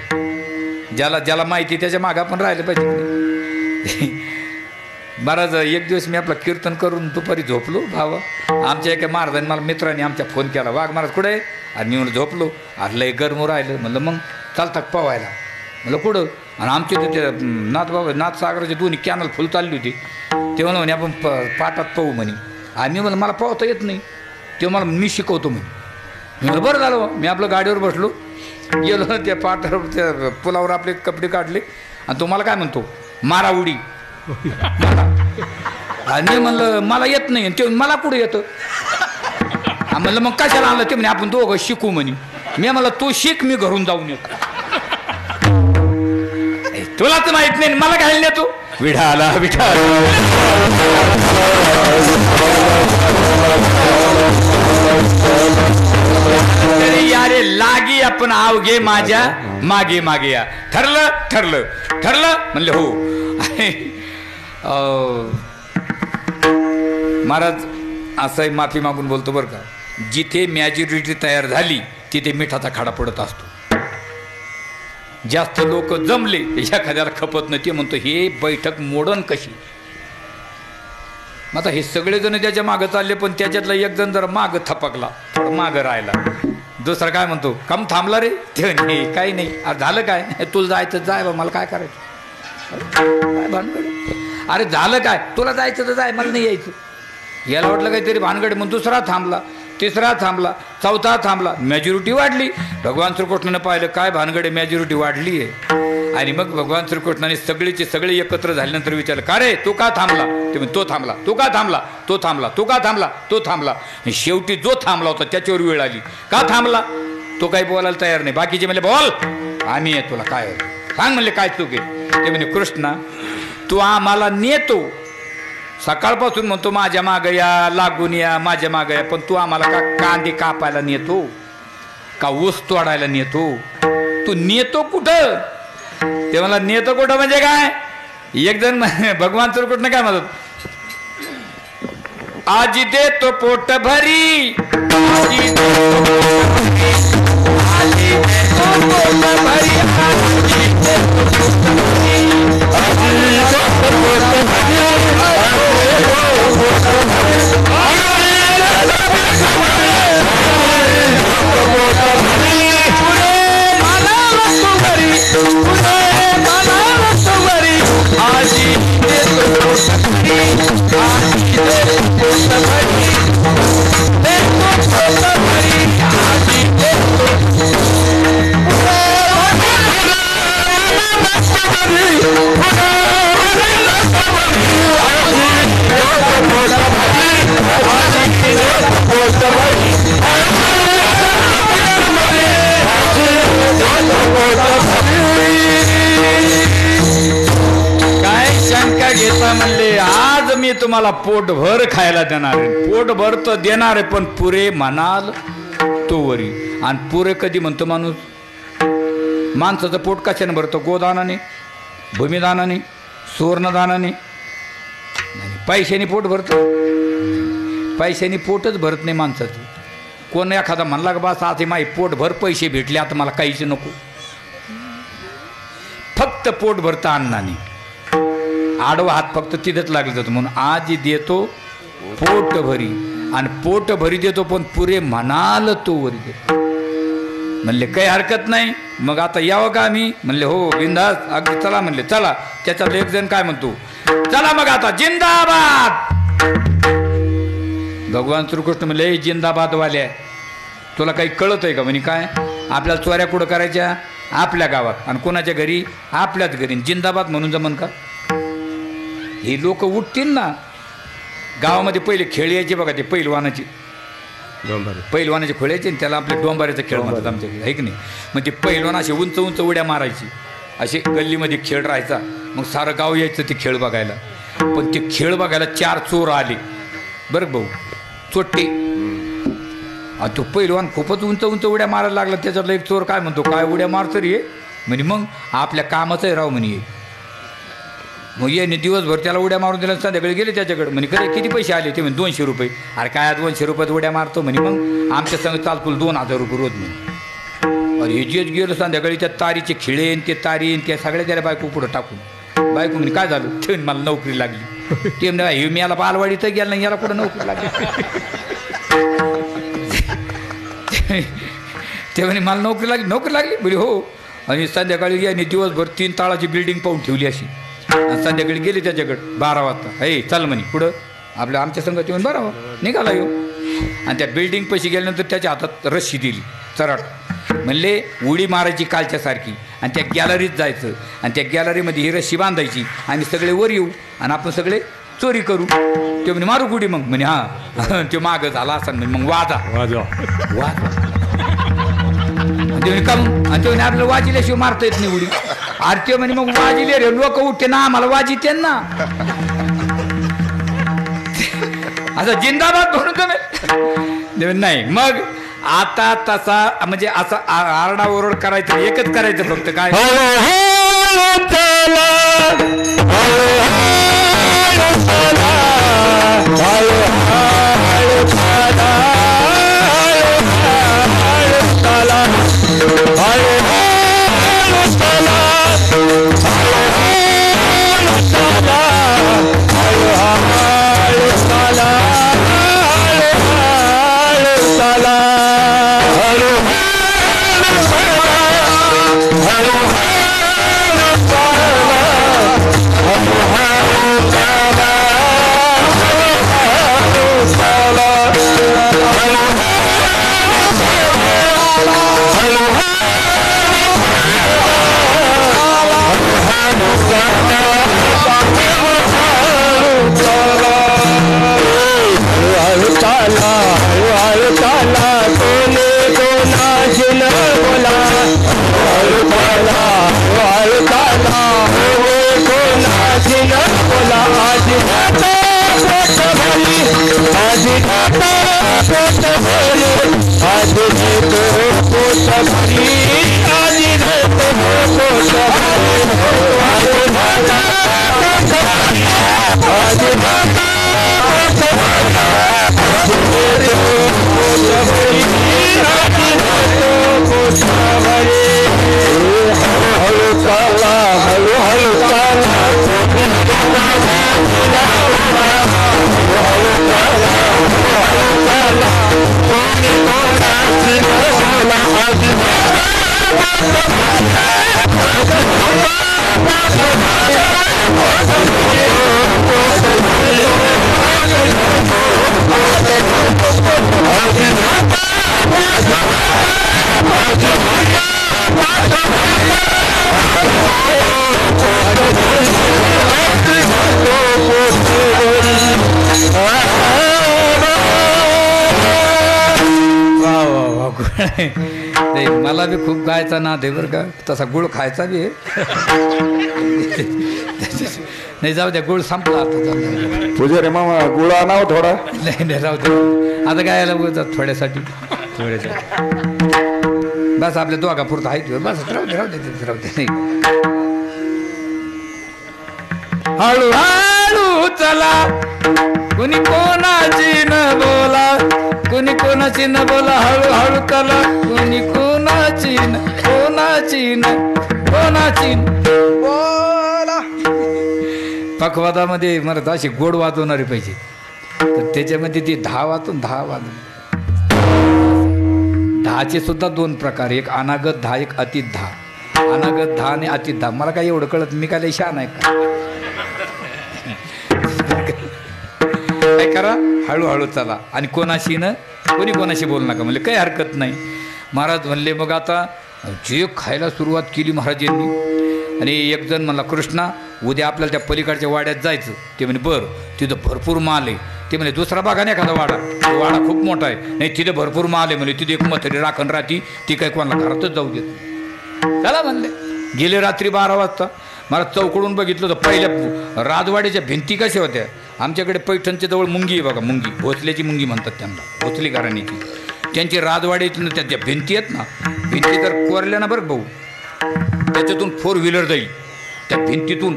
ज्याला माहिती त्याच्या मागं आपण राहिलं पाहिजे. महाराज एक दिवस मी आपलं कीर्तन करून दुपारी झोपलो. भावा आमच्या एका महाराजांनी मला मित्रांनी आमच्या फोन केला, वाघ महाराज कुठे आहे? आणि मी म्हणलं झोपलो. आज लय गरम राहिलं. म्हणलं मग चालतात पवायला. म्हणलं कुठं? आणि आमचे तिथे नाथसागराचे 2 कॅनल फुल चालली होती. ते म्हणलं म्हणे आपण पाटात पाहू म्हणे. आम्ही म्हणलं मला पोहता येत नाही, ते मला मी शिकवतो म्हणून. मी म्हणलं बरं झालं. मी आपलं गाडीवर बसलो, गेलो त्या पाटावर त्या पुलावर आपले कपडे काढले आणि तो मला काय म्हणतो, मारा उडी. आणि म्हणलं मला येत नाही. ते मला कुठं येतं. म्हणलं मग कशाला आणलं. ते म्हणे आपण दोघं शिकू म्हणे. मी म्हणलं तू शिक, मी घरून जाऊन येतो. तुला तर माहित नाही मला घायला नेतो. विठाला विठाला यारे लागी आपण आवगे माझ्या मागे मागे या. ठरलं ठरलं ठरलं म्हणले हो. महाराज असंही माफी मागून बोलतो बरं का, जिथे मॅजॉरिटी तयार झाली तिथे मिठाचा खाडा पडत असतो. जास्त लोक जमले एखाद्याला खपत नाही. ते म्हणतो हे बैठक मोडन कशी. आता हे सगळेजण त्याच्या मागं चालले, पण त्याच्यातला एक जण जरा मागं थपकला, थोडं मागं राहिला. दुसरा काय म्हणतो, कम थांबला रे. ते नाही काही नाही. अरे झालं काय, तुला जायचं जाय बा, मला काय करायचं. काय भानगड. अरे झालं काय, तुला जायचं तर जाय, मला नाही यायचं. याला वाटलं काहीतरी भानगड. मग दुसरा थांबला, तिसरा थांबला, चौथा थांबला. मॅजॉरिटी वाढली. भगवान श्रीकृष्णाने पाहिलं काय भानगडे मॅजॉरिटी वाढली आहे. आणि मग भगवान श्रीकृष्णाने सगळेचे सगळे एकत्र झाल्यानंतर विचारलं, का रे तू का थांबला. ते म्हणजे तो थांबला. तो का थांबला. तो थांबला. तो का थांबला. तो थांबला. शेवटी जो थांबला होता त्याच्यावर वेळ आली. का थांबला. तो काही बोलायला तयार नाही. बाकीचे म्हणले बोल, आम्ही आहे, तुला काय सांग म्हणले काय चूक आहे. ते म्हणजे कृष्णा तू आम्हाला नेतो, सकाळपासून म्हणतो माझ्या मागं या, लागून या, माझ्या मागं या, पण तू आम्हाला का कांदे कापायला नेतो का ऊस तोडायला नेतो. तू नेतो कुठं. ते मला नेतो कुठं म्हणजे काय. एक जण भगवान श्रीकृष्ण काय म्हणतात, आजी देतो पोट भरी, आजी देतो पोट भरी, आजी देतो पोट भरी, आजी देतो पोट भरी. म्हणले आज मी तुम्हाला पोटभर खायला देणार आहे. पोटभर तर देणार आहे, पण पुरे म्हणाल तो वरी. आणि पुरे कधी म्हणतो माणूस. माणसाचं पोट कशाने भरतं. गोदानाने, भूमिदानाने, सुवर्णदानाने, पैशाने पोट भरतं. पैशाने पोटच भरत नाही माणसाचं. कोण एखादा म्हणला का बस आता माझे पोटभर पैसे भेटले, आता मला काहीच नको. फक्त पोट भरतं अन्नाने. आडवा हात फक्त तिथंच लागलं जातं. म्हणून आज देतो पोट भरी, आणि पोट भरी देतो पण पुरे म्हणाल तो वरी देतो. म्हणले काही हरकत नाही. मग आता यावं का आम्ही. म्हणले हो बिंदास. अगदी चला म्हणले. चला. त्याच्यात एक जण काय म्हणतो, चला मग आता जिंदाबाद. भगवान श्रीकृष्ण म्हणले जिंदाबाद वाल्या, तुला काही कळत आहे का. म्हणे काय. आपल्याला चोऱ्या कुठं करायच्या आपल्या गावात, आणि कोणाच्या घरी आपल्याच घरी. जिंदाबाद म्हणून जमन का. हे लोक उठतील ना. गावामध्ये पहिले खेळ यायचे बघा, ते पैलवानाचे खोळ यायचे, त्याला आपले डोंबाऱ्याचा खेळ म्हणतात आमच्याकडे, आहे की नाही. मग ते पैलवान असे उंच उंच उड्या मारायची, असे गल्लीमध्ये खेळ राहायचा. मग सारं गाव यायचं ते खेळ बघायला. पण ते खेळ बघायला 4 चोर आले बरं भाऊ, चोट्टे. आणि तो पैलवान खूपच उंच उंच उड्या मारायला लागला. त्याच्यातला एक चोर काय म्हणतो, काय उड्या मारतो रे म्हणे. मग आपल्या कामाचं आहे राव म्हणे. मग ये दिवसभर त्याला उड्या मारून दिला. संध्याकाळी गेले त्याच्याकडे. म्हणे खरे किती पैसे आले. ते म्हणे 200 रुपये. अरे काय 200 रुपयात उड्या मारतो म्हणे. मग आमच्या संग चालतो 2000 रुपये रोज म्हणे. अरे हे जेच गेलो संध्याकाळी त्या तारीचे खिळेन, ते तारीन, त्या सगळ्या त्याला बायको पुढं टाकून. बायको म्हणे काय झालं. ते मला नोकरी लागली. ते म्हणे हे मी याला बालवाडीत गेला नाही, याला कुठं नोकरी लागली. ते म्हणे मला नोकरी लागली. नोकरी लागली म्हणजे हो. आणि संध्याकाळी याने दिवसभर 3 ताळाची बिल्डिंग पाहून ठेवली अशी. आणि संध्याकाळी गेली त्याच्याकडे 12 वाजता. हे चल म्हणे पुढं. आपल्या आमच्या संघात येऊन बरं निघाला येऊ. आणि त्या बिल्डिंग पैसे गेल्यानंतर त्याच्या हातात रस्सी दिली चराट. म्हणले उडी मारायची कालच्यासारखी आणि त्या गॅलरीत जायचं आणि त्या गॅलरीमध्ये ही रस्सी बांधायची. आम्ही सगळे वर येऊ आणि आपण सगळे चोरी करू. ते म्हणे मारू गुडी मग म्हणे हां. तो मागं झाला असा मग वाजा वाजा वाजा ते म्हणे का मग. आणि ते म्हणे आपल्याला वाजिल्याशिवाय मारता येत नाही उडी. अरे ते म्हणे मग वाजिले रे लोक उठते ना आम्हाला वाजिते ना असं जिंदाबाद म्हणून तुम्ही नाही. मग आता तसा म्हणजे असा आरडाओरड करायचं एकच करायचं फक्त काय मला बी खूप गायचा नाद आहे बरं का. तसा गुळ खायचा बी आहे नाही. जाऊ द्या गुळ संपला आता. पुजारी मामा गुळ आणाव थोडा. नाही राहू दे आता गायला बोलतात थोड्यासाठी बस आपल्या दोघा पुरता आहे बस. राहू दे राहू दे राहू दे. नाही हळूहळू चला कुणी कोणाची न बोला कुणी कोणाची न बोला हळूहळू चला कुणी कोणाची न कोणाची न कोणाची बोला. पखवादामध्ये मला अशी गोड वाजवणारी पाहिजे तर त्याच्यामध्ये ती 10 वाजून 10 वाजून. 10चे सुद्धा 2 प्रकार. एक अनागत 10 एक अतीत 10. अनागत 10 आणि अतीत 10. मला काय एवढं कळत मी काय शान आहे का. काय करा हळूहळू चला आणि कोणाशी न कोणी कोणाशी बोलू नका म्हणले काही हरकत नाही. महाराज म्हणले मग आता जे खायला सुरुवात केली महाराजांनी. आणि एक जण म्हणला कृष्णा उद्या आपल्याला त्या पलीकडच्या वाड्यात जायचं. ते म्हणे बरं तिथं भरपूर माल आहे. ते म्हणे दुसरा बागा नाही एखादा वाडा तो वाडा खूप मोठा आहे. नाही तिथे भरपूर माल आहे म्हणे. तिथे एक म्हातारी राखण राहती ती काही कोणाला घरातच जाऊ देत. चला म्हणले. गेले रात्री 12 वाजता. मला चौकडून बघितलं तर पहिल्या राजवाड्याच्या भिंती कशा होत्या. आमच्याकडे पैठणच्या जवळ मुंगी आहे बघा. मुंगी भोसल्याची मुंगी म्हणतात त्यांना. भोसली घराण्याची. त्यांची राजवाड्याची त्या भिंती आहेत ना भिंती तर कोरल्या ना बरं भाऊ. त्याच्यातून 4 व्हीलर जाईल त्या भिंतीतून.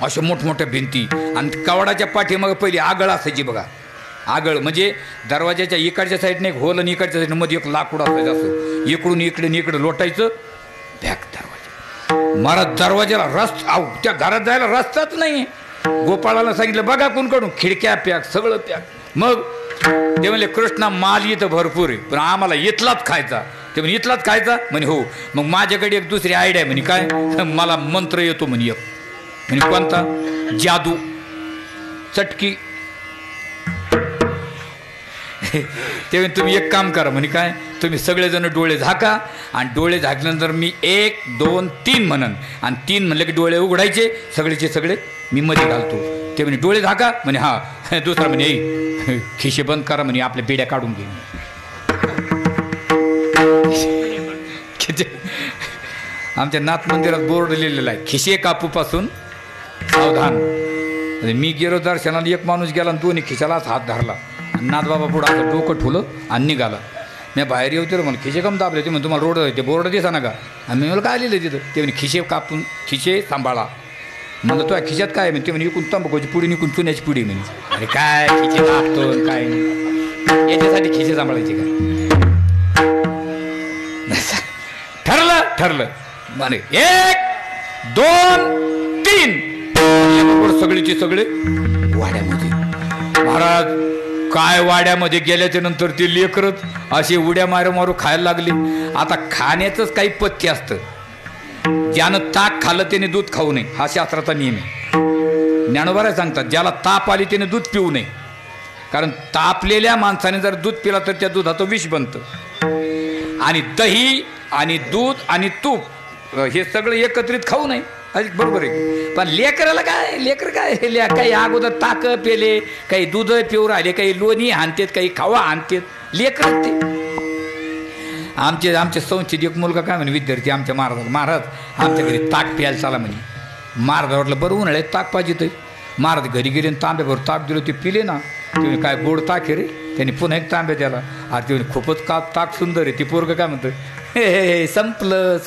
अशा मोठमोठ्या भिंती. आणि कवाडाच्या पाठीमागं पहिली आगळ असायची बघा. आगळ म्हणजे दरवाजाच्या इकडच्या साईडने एक होल आणि इकडच्या साईडने मध्ये एक लाकूड असायचं असं. इकडून इकडे लोटायचं बॅक दरवाजा. मला दरवाजाला त्या घरात जायला रस्ताच नाही. गोपाळाला सांगितलं बघा कोणकडून खिडक्या पॅक सगळं पॅक. मग ते म्हणले कृष्णा माल इथं भरपूर आहे पण आम्हाला इथलाच खायचा. ते म्हणे इथलाच खायचा म्हणे हो. मग माझ्याकडे एक दुसरी आयडिया म्हणे काय मला मंत्र येतो म्हणे एक. म्हणे कोणता. जादू चटकी ते म्हणे तुम्ही एक काम करा म्हणे काय, तुम्ही सगळेजण डोळे झाका आणि डोळे झाकल्यानंतर मी 1 2 3 म्हणन आणि 3 म्हणलं की डोळे उघडायचे सगळेचे सगळे, मी मध्ये घालतो. ते म्हणे डोळे झाका म्हणे हा. दुसरा म्हणे ए खिशे बंद करा म्हणे, आपल्या बेड्या काढून घे. आमच्या नाथ मंदिरात बोर्ड लिहिलेला आहे, खिशे कापूपासून सावधान. मी गेलो दर्शनाला, एक माणूस गेला आणि दोन्ही खिशालाच हात धरला आणि नाथबाबा पुढं असं डोकं ठुलं आणि निघाला. मी बाहेर येऊ तर मला खिशे कम दाबले, ते म्हणजे तुम्हाला रोड ते बोर्ड दिसा ना का, आणि मी मला काय लिहिलं तिथं, ते म्हणे खिशे कापून खिशे सांभाळा. म्हणलं तुझ्या खिशात काय म्हणे, ते म्हणे इकून तंबाखूची पुडी निकून चुन्याची पुडी म्हणे. अरे काय खिशे कापतो काय नाही, याच्यासाठी खिशे सांभाळायचे का. ठरलं म्हणे 1 2 3 सगळेचे सगळे वाड्यामध्ये. महाराज काय वाड्यामध्ये गेल्याच्या नंतर ते लेकरच असे उड्या मारू खायला लागले. आता खाण्याचंच काही पथ्य असतं, ज्यानं ताक खाल्लं त्याने दूध खाऊ नये, हा शास्त्राचा नियम आहे. ज्ञानोबा सांगतात ज्याला ताप आली त्याने दूध पिऊ नये, कारण तापलेल्या माणसाने जर दूध पिला तर त्या दुधाचं विष बनतं. आणि दही आणि दूध आणि तूप हे सगळं एकत्रित खाऊ नये, बरोबर आहे. पण लेकराला काय, लेकर काय काही अगोदर ताक पेले, काही दूध पिऊ राहिले, काही लोणी आणतात, काही खावा आणतात, लेकर ते. आमचे संस्थेत एक मुलगा काय म्हणे, विद्यार्थी आमच्या महाराज आमच्या घरी ताक प्यायला चाला म्हणे. महाराज वाटलं बरं उन्हाळ्यात ताक पाहिजे. महाराज घरी गेले तांब्याभर ताक दिलं, ते पिले ना, ते काय गोड ताक आहे रे. त्यांनी पुन्हा एक तांब्या द्याला, अरे ते खूपच ताक सुंदर आहे. ती पोरगं काय म्हणतं, हे संपलं.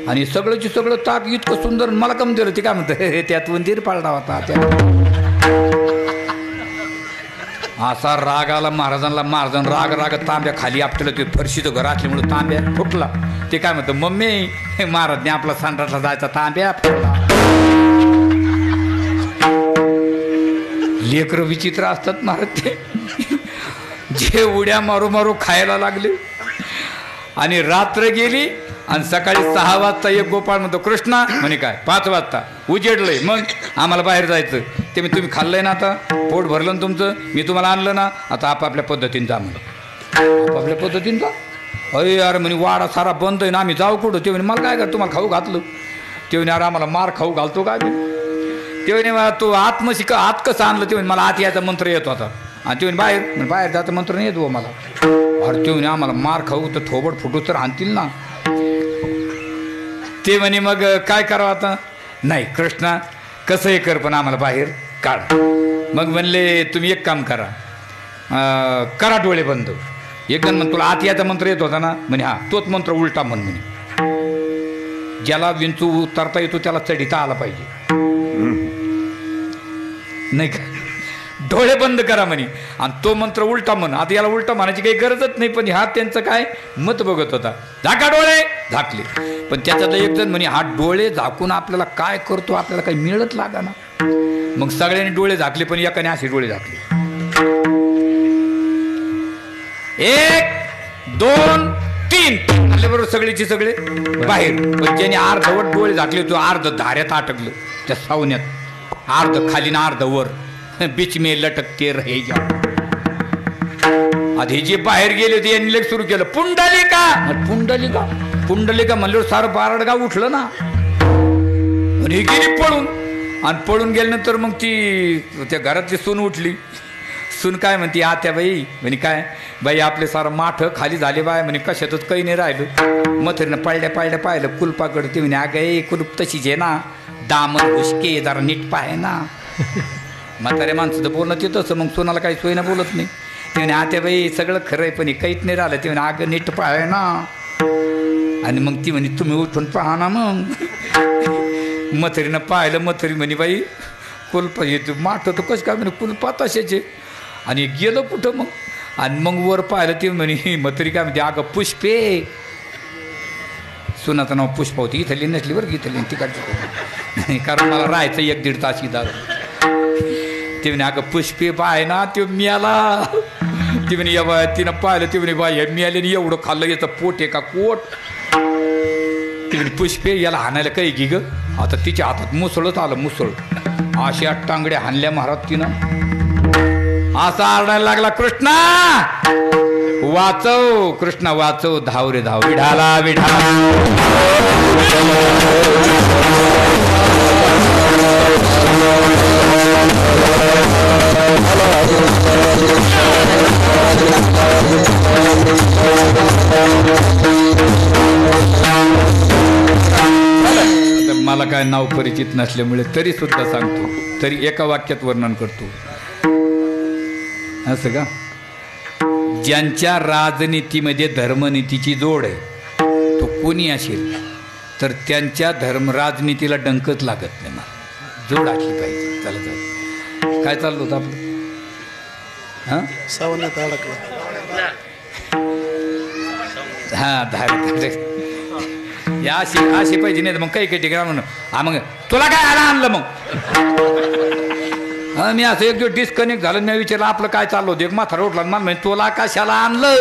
आणि सगळंची सगळं ताक इतकं सुंदर मला कम दिलं. ते काय म्हणतं, त्यात उंदीर पाळला होता. असा राग आला महाराजांना. महाराजां राग तांब्या खाली आपल्याला, ते फरशीचं घर असल्यामुळे तांब्या फुटला. ते काय म्हणतं, मम्मी महाराजने आपला संडासला जायचा तांब्या फुटला. लेकरं विचित्र असतात महाराज ते, जे उड्या मारू खायला लागले. आणि रात्र गेली आणि सकाळी 6 वाजता एक गोपाळ म्हणतो, कृष्णा म्हणे काय 5 वाजता उजेडलंय, मग आम्हाला बाहेर जायचं. ते मी तुम्ही खाल्लंय ना, आता पोट भरलं ना तुमचं, मी तुम्हाला आणलं ना, आता आपापल्या पद्धतीने जा म्हणलं. आपापल्या पद्धतीने जा. अरे यार म्हणे वाडा सारा बंद आहे ना, आम्ही जाऊ कुठं. ते म्हणे मला काय कर, तुम्हाला खाऊ घातलं. ते म्हणे अरे आम्हाला मार खाऊ घालतो काय. ते म्हणे तू आत कसं आणलं. ते म्हणे मला आत यायचा मंत्र येतो आता. आणि ते म्हणे बाहेर जायचं मंत्र नाही येतो मला. अरे ते म्हणे आम्हाला मार खाऊ तर थोबड फुटू तर आणतील ना. ते म्हणे मग काय करावं आता. नाही कृष्णा कसंही कर पण आम्हाला बाहेर काढ. मग म्हणले तुम्ही एक काम करा डोळे बंद. एक जण म्हण तुला आत याचा मंत्र येत होता ना, म्हणे हा तोच मंत्र उलटा म्हणे. ज्याला विंचू उतरता येतो त्याला चढीता आला पाहिजे, नाही का. डोळे बंद करा म्हणे आणि तो मंत्र उलटा म्हण. आता याला उलटा म्हणायची काही गरजच नाही, पण हा त्यांचं काय मत बघत होता. झाका डोळे, झाकले. पण त्याच्यात एक जण म्हणे हा डोळे झाकून आपल्याला काय करतो, आपल्याला काही मिळत लागा ना. मग सगळ्यांनी डोळे झाकले, पण एकाने असे डोळे झाकले. 1 2 3 आले बरोबर सगळेचे सगळे बाहेर. पण ज्याने अर्धवट डोळे झाकले तो अर्ध धाऱ्यात अटकलं त्या सावण्यात, अर्ध खाली ना अर्ध वर. बीच में लटकते रहे जा. आधी जे बाहेर गेले होते यांनी लेख सुरू केलं, पुंडलिका म्हणल्यावर सारं बारडगाव उठलं ना. आणि गेली पळून. आणि पळून गेल्यानंतर मग ती त्या घरातली सून उठली. सून काय म्हणते, आत्या बाई म्हणे काय बाई आपले सारं माठ खाली झाले बाय म्हणे, कशातच काही नाही राहिलं. मथरीनं पाळल्या पाहिलं कुलपाकडं. ते म्हणे अगं कुलूप तशीच आहे ना, दामन हुसके जरा नीट पाहे ना. म्हाताऱ्या माणसाचं बोलणं ते तसं. मग सोनाला काही सोयीनं बोलत नाही. ते म्हणे आत्या बाई सगळं खरं आहे पण काहीच नाही राहिलं. ते म्हणे अगं नीट पाहे ना. आणि मग ती म्हणे तुम्ही उठून पाहा ना. मग म्हातारीनं पाहिलं. म्हातारी म्हणे बाई कुलपा येतो माठ तर कसं काय म्हणे कुलपा तशाचे. आणि गेलं कुठं मग. आणि मग वर पाहिलं ते म्हणे म्हातारी काय म्हणते अगं पुष्पे. सुनाचं नाव पुष्पा होती, इथली नसली बरं इथली तिकडची, कारण मला राहायचं 1-1.5 तास इथं. ते म्हणे अगं पुष्पे पाय ना ते मियाला. ती म्हणे या बाय तिनं पाहिलं. ते म्हणे बाय मियाल्याने एवढं खाल्लं याचं पोट आहे का कोट. ती म्हणे पुष्पे याला हाणायला काही की ग. आता तिच्या हातात मुसळच आलं मुसळ. अशा टांगड्या हाणल्या महाराज तिनं. असा आरडायला लागला, कृष्णा वाचव, कृष्णा वाचव, धाव रे धाव, विढाला विढाला. मला काय नाव परिचित नसल्यामुळे तरी सुद्धा सांगतो, तरी एका वाक्यात वर्णन करतो. असं का? ज्यांच्या राजनीतीमध्ये धर्मनीतीची जोड आहे तो कोणी असेल तर त्यांच्या राजनीतीला डंकच लागत नाही. मला जोड असली पाहिजे. चला चला, काय चाललं होतं आपलं? हां हां धारे या अशी पाहिजे नाही. मग काही ठिकाण म्हणून हा मग तुला काय आला आणलं मग. हा मी असं एक दिवस डिस्कनेक्ट झालं. मी विचारलं आपलं काय चाललं होतं. एक माथा उठला मला म्हणजे तुला कशाला आणलं.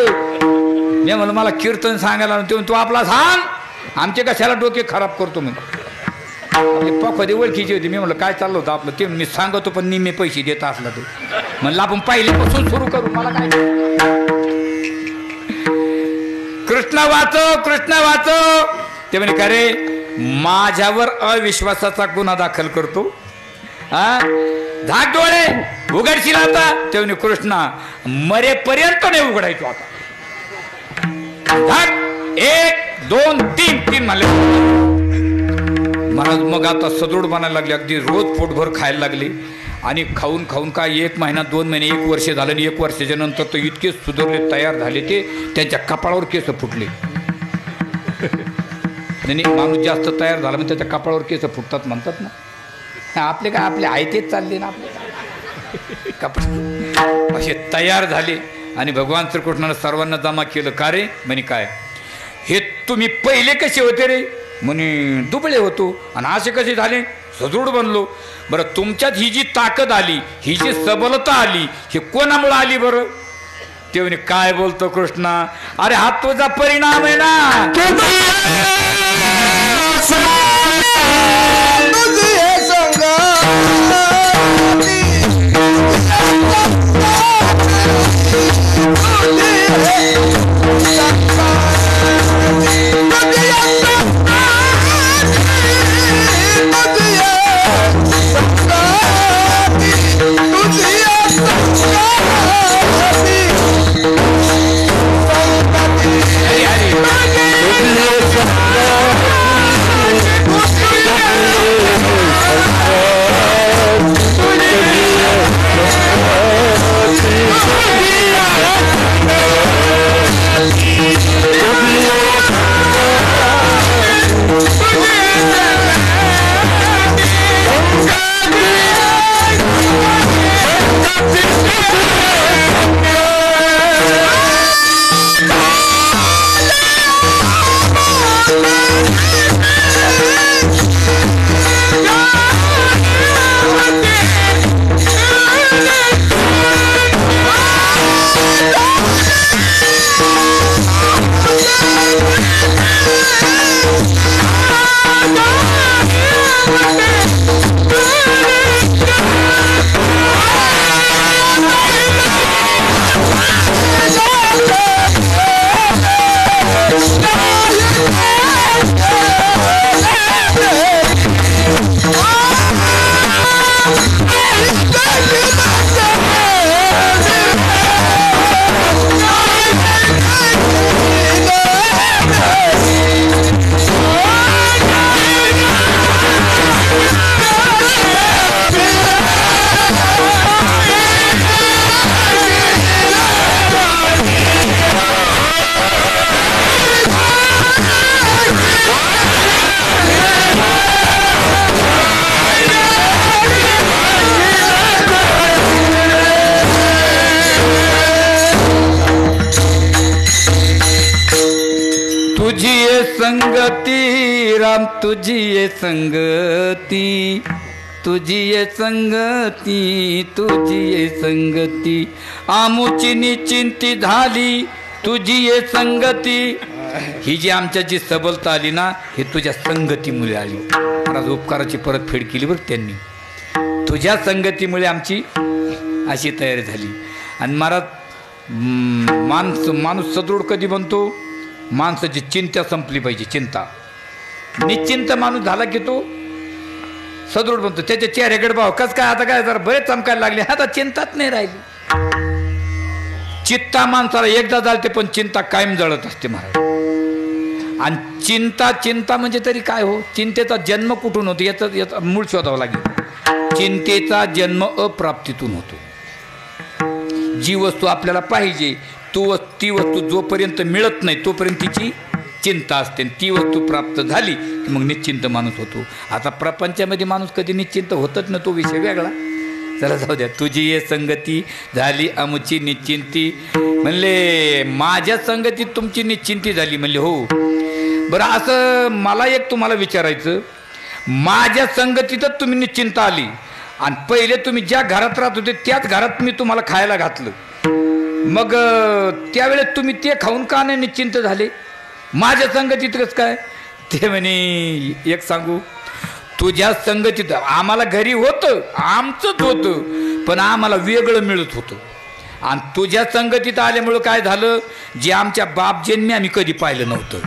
मी म्हणलं मला कीर्तन सांगायला तू आपला सांग, आमचे कशाला डोके खराब करतो. मग आपली पखवादी ओळखीची होती. मी म्हणलं काय चाललं होतं आपलं. ते मी सांगतो पण निम्मे पैसे देत असला तो. म्हणलं आपण पहिल्यापासून सुरू करू. मला काय कृष्ण वाचव, कृष्ण वाचव. ते म्हणे का रे माझ्यावर अविश्वासाचा गुन्हा दाखल करतो. हा झाक डोळे उघडशील आता. ते म्हणे कृष्णा मरेपर्यंत नाही उघडायचो आता. झाक 1 2 3 म्हणले महाराज. मग आता सदृढ बनायला लागले. अगदी रोज पोटभर खायला लागले. आणि खाऊन खाऊन काय 1 महिना 2 महिने 1 वर्ष झालं. आणि 1 वर्षाच्या नंतर तर इतके सुधारले तयार झाले ते त्यांच्या कपाळावर केस फुटले. नाही माणूस जास्त तयार झाला मग त्याच्या कपाळावर केस फुटतात म्हणतात ना. आपले काय आपले आहे तेच चालले ना आपले कपडे असे तयार झाले. आणि भगवान श्रीकृष्णानं सर्वांना जमा केलं. का रे म्हणे काय हे तुम्ही पहिले कसे होते रे. म्हणे दुबळे होतो. आणि असे कसे झाले. सदृढ बनलो. बरं तुमच्यात ही जी ताकद आली, ही जी सबलता आली, ही कोणामुळे आली बरं. ते म्हणे काय बोलतो कृष्णा. अरे हा तुझा परिणाम आहे ना. संगती राम तुझी ये संगती, तुझी ये संगती, तुझी ये संगती, आमुची निचिंती झाली तुझी ये संगती. ही जी आमच्या जी सबलता आली ना हे तुझ्या संगतीमुळे आली. महाराज उपकाराची परतफेड केली बरं त्यांनी. तुझ्या संगतीमुळे आमची अशी तयारी झाली. आणि महाराज माणूस सदृढ कधी बनतो? माणसाची चिंता संपली पाहिजे. चिंता निश्चिंत माणूस झाला की तो सदृढ बनतो. त्याच्या चेहऱ्याकडे भाव कस काय आता काय जरा बरेच चमकायला लागले, आता चिंताच नाही राहिली. चित्ता माणसाला एकदा जाळते पण चिंता कायम जळत असते महाराज. आणि चिंता म्हणजे तरी काय हो? चिंतेचा जन्म कुठून होतो याचा मूळ शोधावं लागेल. चिंतेचा जन्म अप्राप्तीतून होतो. जी वस्तू आपल्याला पाहिजे ती वस्तू जोपर्यंत मिळत नाही तोपर्यंत तिची चिंता असते. ती वस्तू प्राप्त झाली की मग निश्चिंत माणूस होतो. आता प्रपंचामध्ये माणूस कधी निश्चिंत होतच ना, तो विषय वेगळा. चला जाऊ द्या. तुझी ये संगती झाली आमची निश्चिंती. म्हणले माझ्या संगतीत तुमची निश्चिंती झाली. म्हणले हो. बरं, असं मला एक तुम्हाला विचारायचं, माझ्या संगतीतच तुम्ही निश्चिंत आली आणि पहिले तुम्ही ज्या घरात राहत होते त्याच घरात मी तुम्हाला खायला घातलं, मग त्यावेळेस तुम्ही ते खाऊन का नाही निश्चिंत झाले? माझ्या संगतीत कसं काय? ते म्हणे एक सांगू, तुझ्या संगतीत आम्हाला घरी होतं, आमचंच होतं, पण आम्हाला वेगळं मिळत होतं. आणि तुझ्या संगतीत आल्यामुळं काय झालं, जे आमच्या बाप जन्मी आम्ही कधी पाहिलं नव्हतं.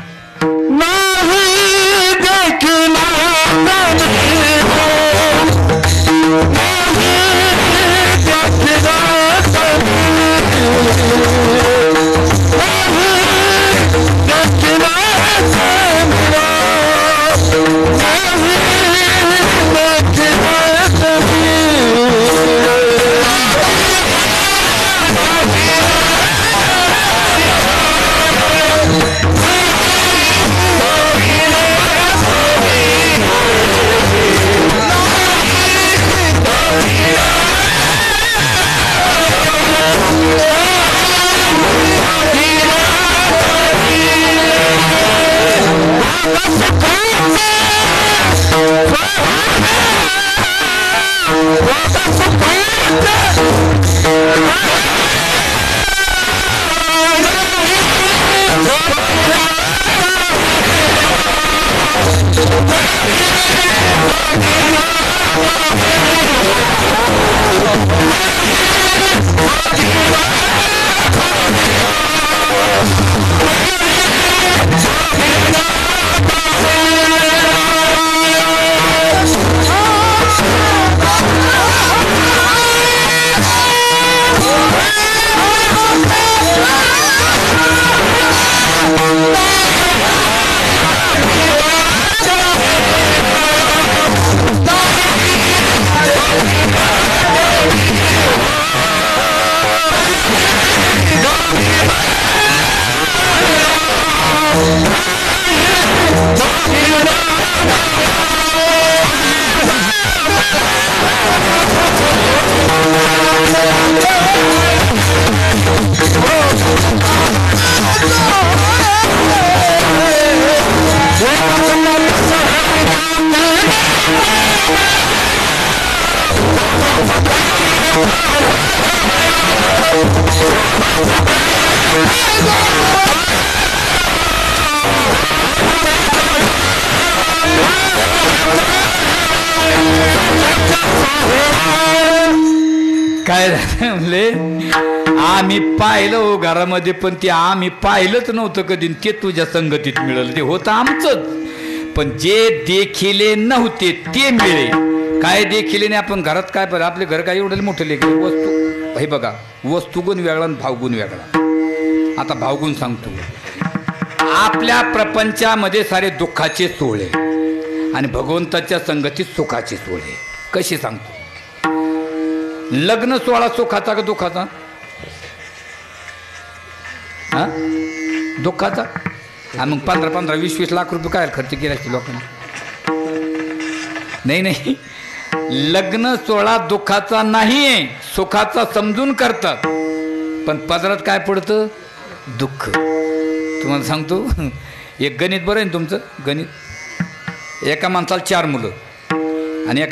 काय झालं म्हणले, आम्ही पाहिलं घरामध्ये, पण ते आम्ही पाहिलंच नव्हतं कधी. ते तुझ्या संगतीत मिळालं, ते होतं आमचंच. पण जे देखिले नव्हते ते मिळे. काय देखिले नाही? आपण घरात काय पाहिजे, आपले घर काय एवढं मोठे लेखे वस्तू. हे बघा, वस्तुगुण वेगळा आणि भावगुण वेगळा. आता भावगुण सांगतो. आपल्या प्रपंचामध्ये सारे दुःखाचे सोहळे आणि भगवंताच्या संगतीत सुखाचे सोहळे. कशी सांगतो? लग्न सोहळा सुखाचा का दुःखाचा? हा, दुःखाचा. आणि मग 15-15, 20-20 लाख रुपये काय खर्च केला की लोकांना? नाही, लग्न सोहळा दुःखाचा नाहीये, सुखाचा समजून करतात. पण पदरात काय पडतं? दुःख. तुम्हाला सांगतो, एक गणित बरं आहे ना तुमचं गणित. एका माणसाला 4 मुलं आणि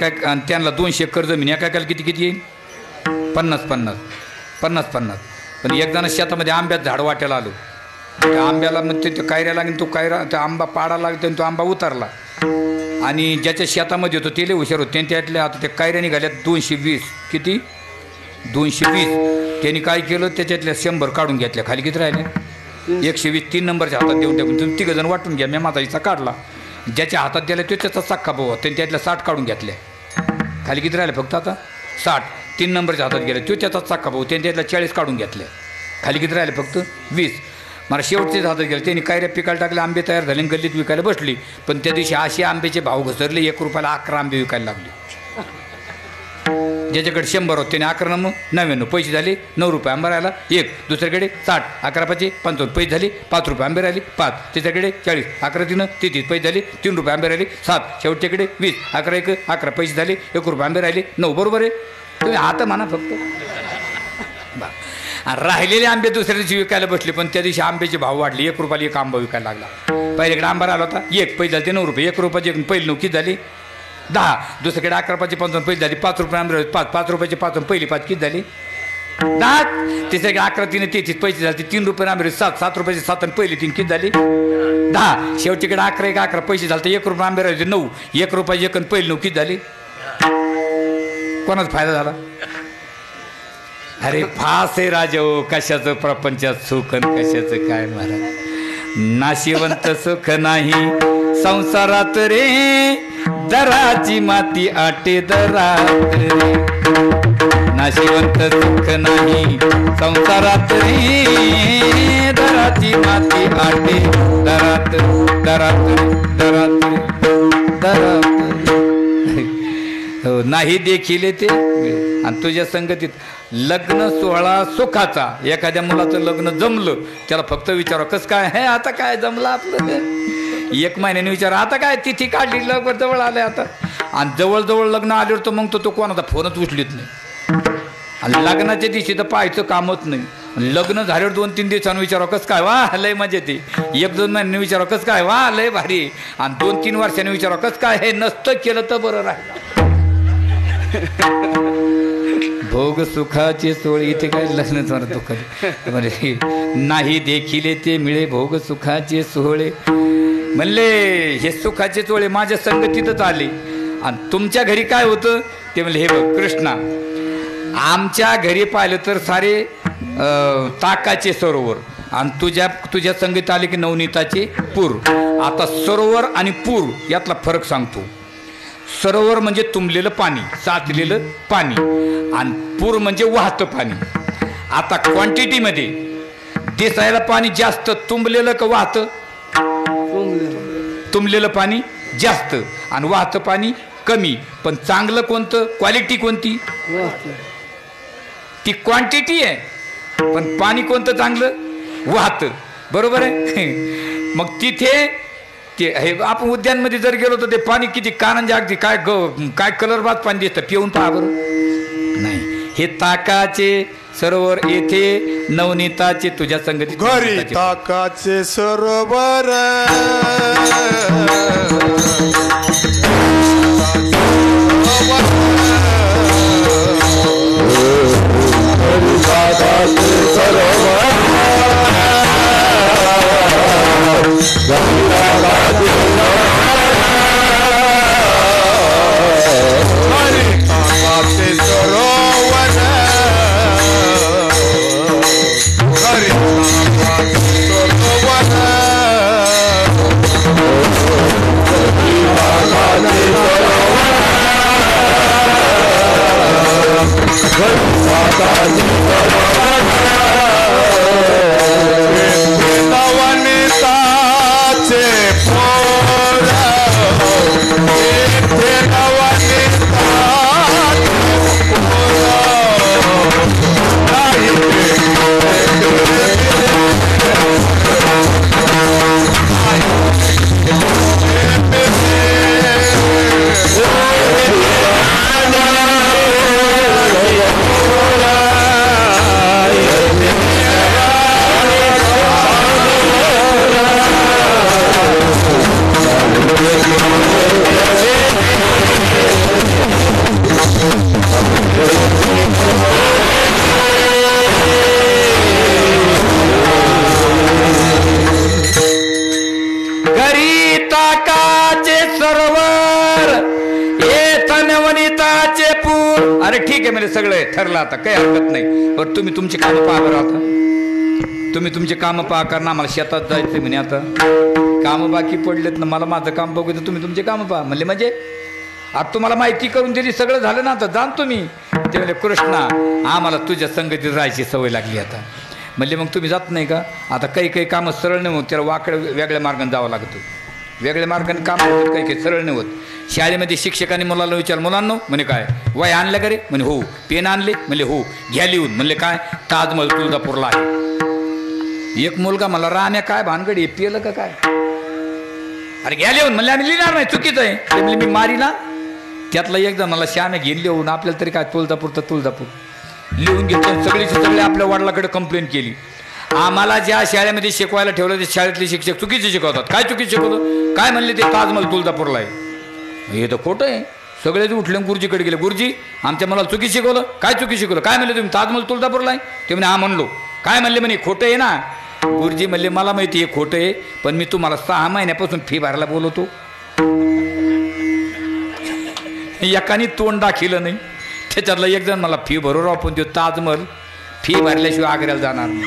त्यांना 200 एकर जमीन. एकाला किती येईल? 50. पण एक जण शेतामध्ये आंब्यात झाड वाट्याला आलो. त्या आंब्याला मग ते कायऱ्या लागेल, तो कायरा त्या आंबा पाडा लागतो आणि तो आंबा उतारला. आणि ज्याच्या शेतामध्ये होतो ते लय हुशार होते, त्यातल्या आता त्या कायऱ्या निघाल्यात 220. किती? 220. त्यांनी काय केलं, त्याच्यातल्या 100 काढून घेतल्या. खाली किती राहिले? 120. 3 नंबरच्या हातात देऊन टाकून तुम्ही 3 जण वाटून घ्या. मी माझा हिस्सा काढला. ज्याच्या हातात दिला तो त्याचा सख्खा भाऊ, त्यांनी त्यातल्या 60 काढून घेतल्या. खाली किती राहिले फक्त आता? 60. 3 नंबरच्या हातात गेले तो त्याचा सख्खा भाऊ, त्यांनी त्यातल्या 40 काढून घेतल्या. खाली किती राहिले फक्त? 20. मला शेवटचेच हातात गेले. त्यांनी कायऱ्या पिकायला टाकले, आंबे तयार झाले, गल्लीत विकायला बसली. पण त्या दिवशी असे आंब्याचे भाव घसरले, 1 रुपयाला 11 आंबे विकायला लागले. ज्याच्याकडे 100 होते त्याने 11 मग 99 पैसे झाले, 9 रुपये आंबा राहिला 1. दुसऱ्याकडे 60, 11 5 55 पैसे झाले, 5 रुपये आंबे राहिले 5. त्याच्याकडे 40, 11 3 33 पैसे झाले, 3 रुपये आंबे राहिले 7. शेवटच्याकडे 20, 11 1 11 पैसे झाले, 1 रुपये आंबे राहिले 9. बरोबर आहे? तुम्ही आता म्हणा फक्त. राहिलेले आंबे दुसऱ्या दिवशी विकायला बसले, पण त्या दिवशी आंब्याचे भाव वाढले. 1 रुपयाला 1 आंबा विकायला लागला. पहिल्याकडे आंबा राहिला होता 1 पैसे झाले 9 रुपये. 1 रुपयाचे पहिले 9 किती झाले? 10. दुसरीकडे 11 5 55 पैसे झाले, 5 रुपये आंबे 5 रुपयाचे 5 पहिली 5 किती झाले? 10. तिसरीकडे 11 3 33 पैसे झाले, 3 रुपये आंबे 7 रुपयाचे 7 आणि पहिली 3 किती झाले? 10. शेवटीकडे 11 1 11 पैसे झाले, 1 रुपये आंबे राहिले 9. 1 रुपयाचे 1 आणि पहिली 9 किती झाले? कोणाचा फायदा झाला? अरे फास आहे राजा, कशाचं प्रपंचात सुख कशाचं काय महाराज. नाशिवंत सुख नाही संसारात रे, दराची माती आटे दरात रे. नाशिवंत सुख नाही संसारात रे, दराची माती आटे दरात दरात दरात दरात. नाही देखील ते. आणि तुझ्या संगतीत लग्न सोहळा सुखाचा. एखाद्या मुलाचं लग्न जमलं, त्याला फक्त विचारा कसं काय हे, आता काय जमलं आपलं. 1 महिन्याने विचारा आता काय तिथी काढली, लवकर जवळ आलंय आता. आणि जवळजवळ लग्न आल्यावर तर मग तो कोणाचा फोनच उचलीत नाही. आणि लग्नाच्या दिवशी तर पाहायचं कामच नाही. लग्न झाल्यावर 2-3 दिवसांनी विचारा कसं काय, वा लय मजा येते. 1-2 महिन्यांनी विचारा कसं काय, वा लय भारी. आणि 2-3 वर्षांनी विचारा कसं काय, हे नसतं केलं तर बरं राहिलं. भोग सुखाचे सोळी. इथे काय लग्नच म्हणत दुःख नाही देखील ते मिळे भोग सुखाचे सोहळे. म्हणले हे सुखाचे सोहळे माझ्या संगतीतच आले. आणि तुमच्या घरी काय होतं ते म्हणले, हे बघ कृष्णा, आमच्या घरी पाहिलं तर सारे ताकाचे सरोवर, आणि तुझ्या संगीत आले की नवनीताचे पूर. आता सरोवर आणि पूर यातला फरक सांगतो. सरोवर म्हणजे तुंबलेलं पाणी, साचलेलं पाणी, आणि पूर म्हणजे वाहतं पाणी. आता क्वांटिटीमध्ये दिसायला पाणी जास्त तुंबलेलं का वाहतं? तुंबलेलं पाणी जास्त आणि वाहतं पाणी कमी. पण चांगलं कोणतं, क्वालिटी कोणती? ती क्वांटिटी आहे. पण पाणी कोणतं चांगलं? वाहतं. बरोबर आहे? मग तिथे ते हे आपण उद्यानमध्ये जर गेलो तर ते पाणी किती कारंजा, अगदी काय कलरबाज पाणी दिसतं. पिऊन पहा बरं. नाही, हे ताकाचे सरोवर, येथे नवनीताचे तुझ्या संगती घरी ताकाचे सरोवर. वनिताचे अरे ठीक आहे म्हणजे सगळं ठरलं आता काही हरकत नाही. पण तुम्ही तुमची कामं पहा बरं आता. तुम्ही तुमचे कामं पहा कारण आम्हाला शेतात जायचं म्हणे आता कामं बाकी पडलेत ना. मला माझं काम बघू तर तुम्ही तुमचे कामं पहा म्हणले. म्हणजे आता तुम्हाला माहिती करून दिली सगळं झालं ना आता जाणतो मी. ते म्हणजे कृष्णा आम्हाला तुझ्या संगतीत राहायची सवय लागली आता. म्हणले मग तुम्ही जात नाही का. आता काही काही कामं सरळ नाही होत त्याला वाकडं वेगळ्या मार्गाने जावं लागतं. वेगळ्या मार्गाने काम होतं काही काही सरळ नाही होत. शाळेमध्ये शिक्षकांनी मुलाला विचार मुलांनो म्हणे काय वय आणलं का रे म्हणे हो. पेन आणले म्हणले हो. घ्या लिहून म्हणले काय ताजमहल तुळजापूरला आहे. एक मुलगा मला राहण्या काय भानगडी पिलं का काय. अरे घ्या लिहून म्हणले आम्ही लिहिणार नाही चुकीचं आहे. ते म्हणले मी मारी ना. त्यातला एकदा मला श्यामे घेऊन लिहून आपल्याला तरी काय तुळजापूर तर तुळजापूर लिहून घेतलं. सगळीची सगळे आपल्या वडिलाकडे कंप्लेंट केली. आम्हाला ज्या शाळेमध्ये शिकवायला ठेवलं ते शाळेतले शिक्षक चुकीचे शिकवतात. काय चुकीचे शिकवतो काय म्हणले ते ताजमहल तुळजापूरला आहे. हे तर खोटं आहे. सगळेच उठले गुरुजीकडे गेले. गुरुजी आमच्या मला चुकी शिकवलं. काय चुकी शिकवलं काय म्हणले तुम्ही ताजमहल तुळजापूरला आहे. ते म्हणे हा म्हणलो. काय म्हणले म्हणे खोटं आहे ना. गुरुजी म्हणले मला माहिती आहे खोटं आहे पण मी तुम्हाला 6 महिन्यापासून फी भरायला बोलवतो. एकाने तोंड दाखिलं नाही. त्याच्यातला एक जण मला फी भरू राव पण तो ताजमहल फी भरल्याशिवाय आग्र्याला जाणार नाही.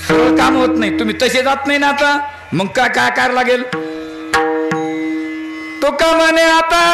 सगळं काम होत नाही. तुम्ही तसे जात नाही ना आता मग काय काय करायला लागेल. तो का म्हणे आता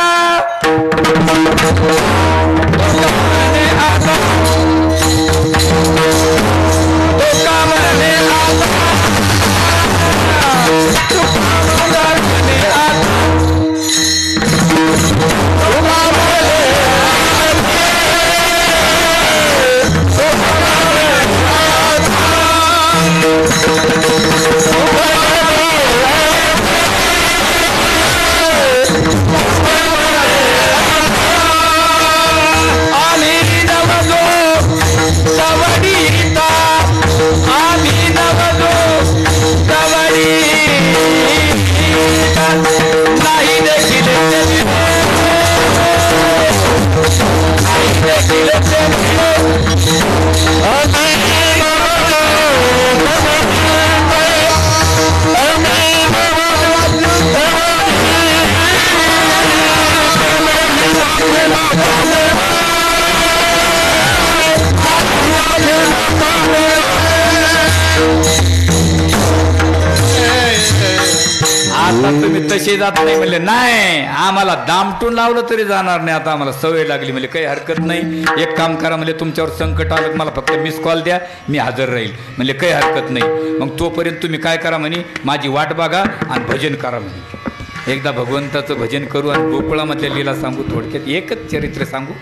तुम्ही तसे जात नाही म्हणले. नाही आम्हाला दामटून लावलं तरी जाणार नाही. आता आम्हाला सवय लागली म्हणजे काही हरकत नाही. एक काम करा म्हणजे तुमच्यावर संकट आलं मला फक्त मिस कॉल द्या मी हजर राहील म्हणजे काही हरकत नाही. मग तोपर्यंत तुम्ही काय करा म्हणे माझी वाट बघा आणि भजन करा म्हणे. एकदा भगवंताचं भजन करू आणि गोकुळामधल्या लीला सांगू. थोडक्यात एकच चरित्र सांगू.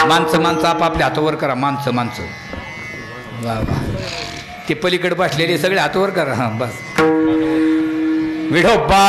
माणसं आपापल्या हातावर करा. माणसं वा वा ते पलीकडे बसलेले सगळे हातावर करा. हां बस विठोबा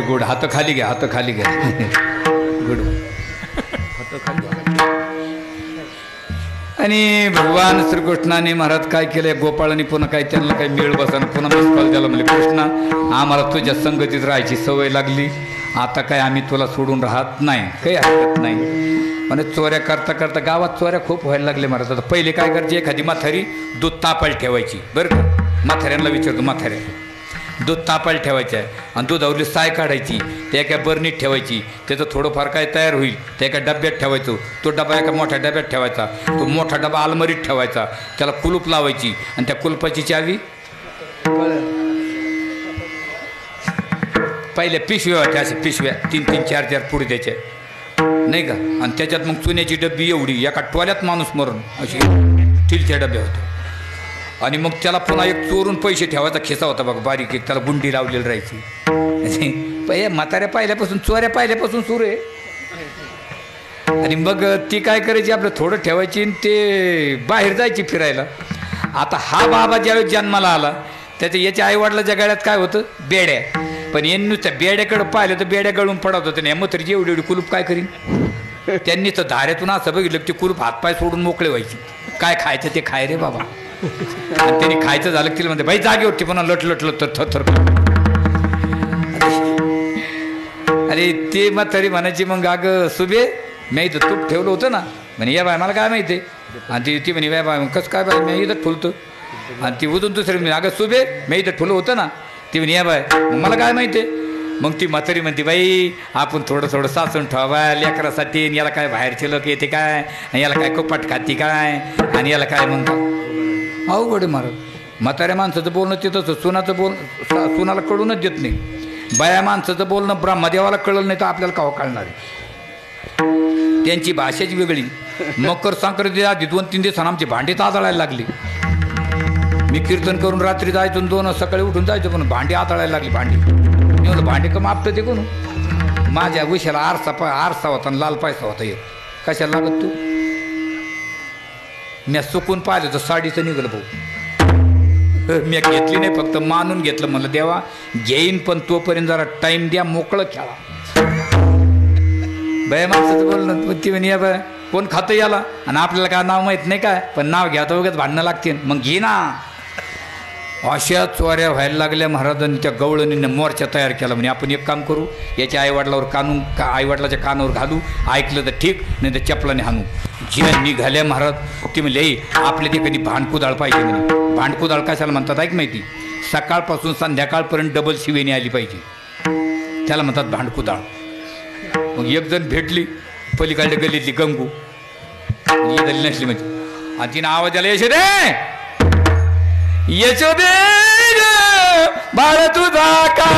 गोड हात खाली घ्या. हात खाली घ्या. गुड हात खाली घ्या. आणि भगवान श्रीकृष्णाने महाराज काय केलंय गोपाळाने पुन्हा काय त्यांना काही मिळ बसानं पुन्हा मिस कॉल द्याला म्हणजे कृष्णा आम्हाला तुझ्या संगतीत राहायची सवय लागली. आता काय आम्ही तुला सोडून राहत नाही. काही हरकत नाही. म्हणजे चोऱ्या करता करता गावात चोऱ्या खूप व्हायला लागले महाराज. आता पहिले काय करायची एखादी म्हातारी दूध तापायला ठेवायची बरं का. म्हाताऱ्यांना विचारतो म्हाताऱ्या दूध तापायला ठेवायचं आहे आणि दुधावरली साय काढायची त्या एका बरणीत ठेवायची. त्याचं थोडंफार काय तयार होईल त्या एका डब्यात ठेवायचो. तो डबा एका मोठ्या डब्यात ठेवायचा. तो मोठा डबा अलमारीत ठेवायचा. त्याला कुलूप लावायची आणि त्या कुलपाची चावी पहिल्या पिशव्या होत्या अशा पिशव्या 3-3 4-4 पुढे त्याच्या नाही का आणि त्याच्यात मग चुन्याची डब्बी एवढी एका टोल्यात माणूस मरण अशी स्टीलच्या डब्या होत्या आणि मग त्याला पुन्हा एक चोरून पैसे ठेवायचा खिसा होता बघ बारीक एक त्याला गुंडी लावलेली राहायची म्हाताऱ्या पाहिल्यापासून चोऱ्या पाहिल्यापासून सुरू आहे आणि मग ती काय करायची आपलं थोडं ठेवायची आणि ते बाहेर जायची फिरायला. आता हा बाबा ज्यावेळेस जन्माला आला त्याच्या याच्या आईवडिलाच्या गळ्यात काय होतं बेड्या पण यांनी नुसत्या बेड्याकडं पाहिलं तर बेड्या गळून पडत होतं नाही मग तरी एवढी एवढी कुलूप काय करीन त्यांनी तर धाऱ्यातून असं बघितलं की ते कुलूप हातपाय सोडून मोकळे व्हायचे काय खायचं ते खाय रे बाबा आणि त्यांनी खायचं झालं की म्हणते बाई जागे होती पुन्हा लटलटलं तर थर अरे ते मग तरी म्हणायची मग अगं सुबे मी इथं तूप ठेवलं होतं ना म्हणे या बाय मला काय माहिती आणि ती म्हणे बाय कसं काय बाय मी इथं ठुलतो आणि ती उजून दुसरी म्हणे अगं सुबे मी इथं ठुलं होतं ना ती म्हणे या बाय मग मला काय माहिती मग ती म्हातारी म्हणते बाई आपण थोडं थोडं साचून ठेवा लेकरासाठी याला काय बाहेरचे लोक येते काय याला काय कपाट खाती काय आणि याला काय म्हणतात अवघड महाराज म्हाताऱ्या माणसाचं बोलणं ते तसं सुनाला कळूनच देत नाही बाया माणसाचं बोलणं ब्रह्मदेवाला कळलं नाही तर आपल्याला काव कळणार आहे त्यांची भाषाच वेगळी. मकर संक्रांती आधी 2-3 दिवसांना आमची भांडी ताजळायला लागली. मी कीर्तन करून रात्री जायचो 2 सकाळी उठून जायचो पण भांडी आतळायला लागली भांडी मी म्हणलं भांडी का मापतं ते कोण माझ्या उशाला आरसा होता आणि लाल पैसा होता एक कशाला लागत तू मी चुकून पाहिलं तर साडीचं निघलं भाऊ मी घेतली नाही फक्त मानून घेतलं म्हणलं देवा घेईन पण तोपर्यंत जरा टाईम द्या मोकळं खेळा. बाय माणसाचं बोलणं ती म्हणे बाय कोण खातं याला आणि आपल्याला काय नाव माहीत नाही काय पण नाव घ्या तर वगैरे भांडणं लागतील मग घे ना. अशा चोऱ्या व्हायला लागल्या महाराजांनी त्या गवळणीनं मोर्चा तयार केला म्हणे आपण एक काम करू याच्या आईवडिलावर आईवडिलाच्या कानावर घालू ऐकलं तर ठीक नाही तर चपलाने हाणू. ज्या निघाल्या महाराज ती म्हणले आपल्या ते कधी भांडकुदाळ पाहिजे म्हणे. भांडकुदाळ कशाला म्हणतात ऐक माहिती सकाळपासून संध्याकाळपर्यंत डबल शिवेनी आली पाहिजे त्याला म्हणतात भांडकुदाळ. मग एक जण भेटली पलीकडल्या गल्लीतली गंगू झाली नसली म्हणजे आणि तिनं आवाज आला यशोदे बाळ तुझा का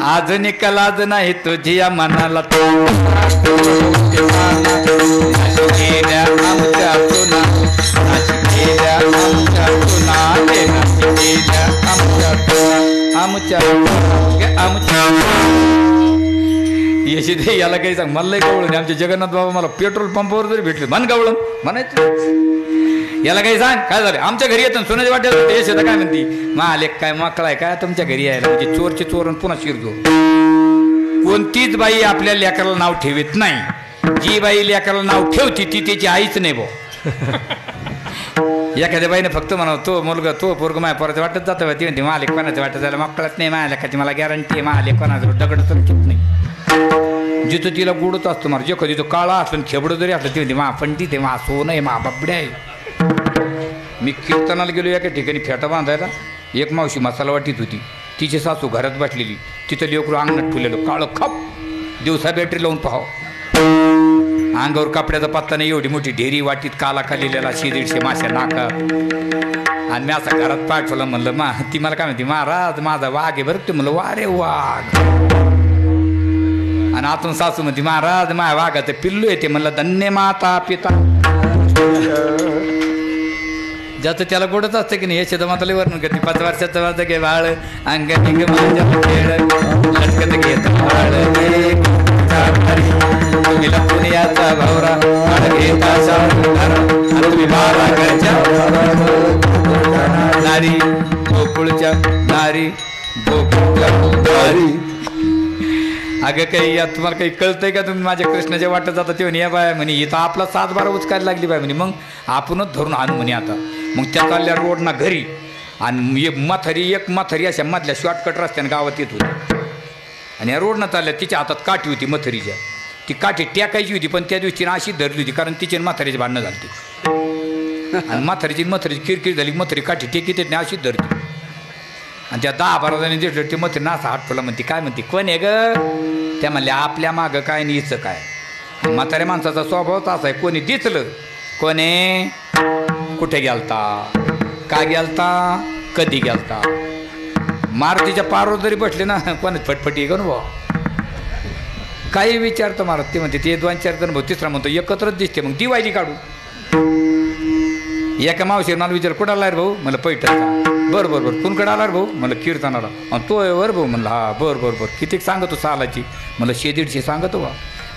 आज निकलाज नाही तुझ्या मनाला यशी दे याला काही सांग मला गवळण आमच्या जगन्नाथ बाबा मला पेट्रोल पंपावर जरी भेटले मन गवळण म्हणायचं याला काही सांग काय झालं आमच्या घरी येतं सोन्याच्या वाट्यात यश येतं काय म्हणती माल एक काय माकळाय काय तुमच्या घरी यायला म्हणजे चोरचे चोरण पुन्हा शिरजो. कोणतीच बाई आपल्या लेकराला नाव ठेवत नाही जी बाई लेकराला नाव ठेवती ती त्याची आईच नाही भाऊ. एखाद्या बाईने फक्त म्हणावं तो मुलगा तो पोरग माझ्या पोराचं वाटत जातं ती म्हणते मालिक कोणाचं वाटत जायला मग कळत नाही माझ्या लेखाची मला गॅरंटी आहे मालिक कोणाचं दगड तर चुक नाही जिथं तिला गोडच असतो मला जे कधी तो काळा असलं खेबडं जरी असलं ती म्हणते मा पंडित आहे मा सोनं आहे मा बाबड्या आहे. मी कीर्तनाला गेलो एका ठिकाणी फेटा बांधायला एक मावशी मसाला वाटीत होती तिची सासू घरात बसलेली तिथं लेकरू अंगणात ठुलेलं काळं खप दिवसा बॅटरी लावून पाहावं अंगावर कपड्याचा पत्ता नाही एवढी मोठी ढेरी वाटीत काला खाल्लेला 100-150 माश्या नाका आणि मी असं घरात पाठवलं म्हणलं ती मला काय म्हणते महाराज माझा वाघ आहे बरं ते म्हणलं वा रे वाघ आणि आतून सासू म्हणते महाराज माझ्या वाघाचं पिल्लू येते म्हणलं धन्य माता पिता ज्याचं त्याला गोडच असतं की नाही. यशोदा माताला वर्णन करते 5 वर्षाचं माझं घे बाळ अंगणिंग माझ्या खेळ लटकत घेत बाळ तुम्ही पुण्याचा भावरा घेता तुम्ही बाळाकडच्या नारी गोकुळच्या नारी गोकुळच्या नारी. अगं काही या तुम्हाला काही कळतंय का? तुम्ही माझ्या कृष्णाच्या वाटत जाता तेव्हा या बाय म्हणे इथं आपला 7-12 उचकायला लागली बाय म्हणे. मग आपणच धरून आणू म्हणे आता. मग त्या चालल्या रोडना घरी आणि एक म्हातारी अशा मधल्या शॉर्टकट रस्त्याने गावात येत होती आणि या रोडनं चालल्या. तिच्या हातात काठी होती मथरीच्या. ती काठी टेकायची होती पण त्या दिवशी अशी धरली होती कारण तिचे म्हातारीचे भांडणं झाली आणि म्हातारीची किरकिर झाली. मथरी काठी टेकीत येत नाही अशीच धरती आणि त्या 10-12 जणी दिसलं ते मथरी नासा हात फुला म्हणते काय म्हणते कोण आहे ग? त्या म्हणल्या आपल्या मागं काय आणि हिचं काय. म्हाताऱ्या माणसाचा स्वभाव असा आहे कोणी दिसलं कोणे कुठे गेलता का गेलता कधी गेलता. मारुतीच्या पारवर जरी बसले ना कोणाच फटफटी ग भाऊ काही विचारतं मारत. ते म्हणते ते 2-4 जण भाऊ तिसरा म्हणतो एकत्रच दिसते. मग दिवाळी काढू. एका मावशीवर मला विचार कुठं आला रे भाऊ मला पैठणचा. बरं बरं बरं कोणकडे आला रे भाऊ मला कीर्तनाला. आणि तो वर भाऊ म्हणला हा बरं बरं बरं किती सांगतो सालाची मला 100-150 सांगतो बा.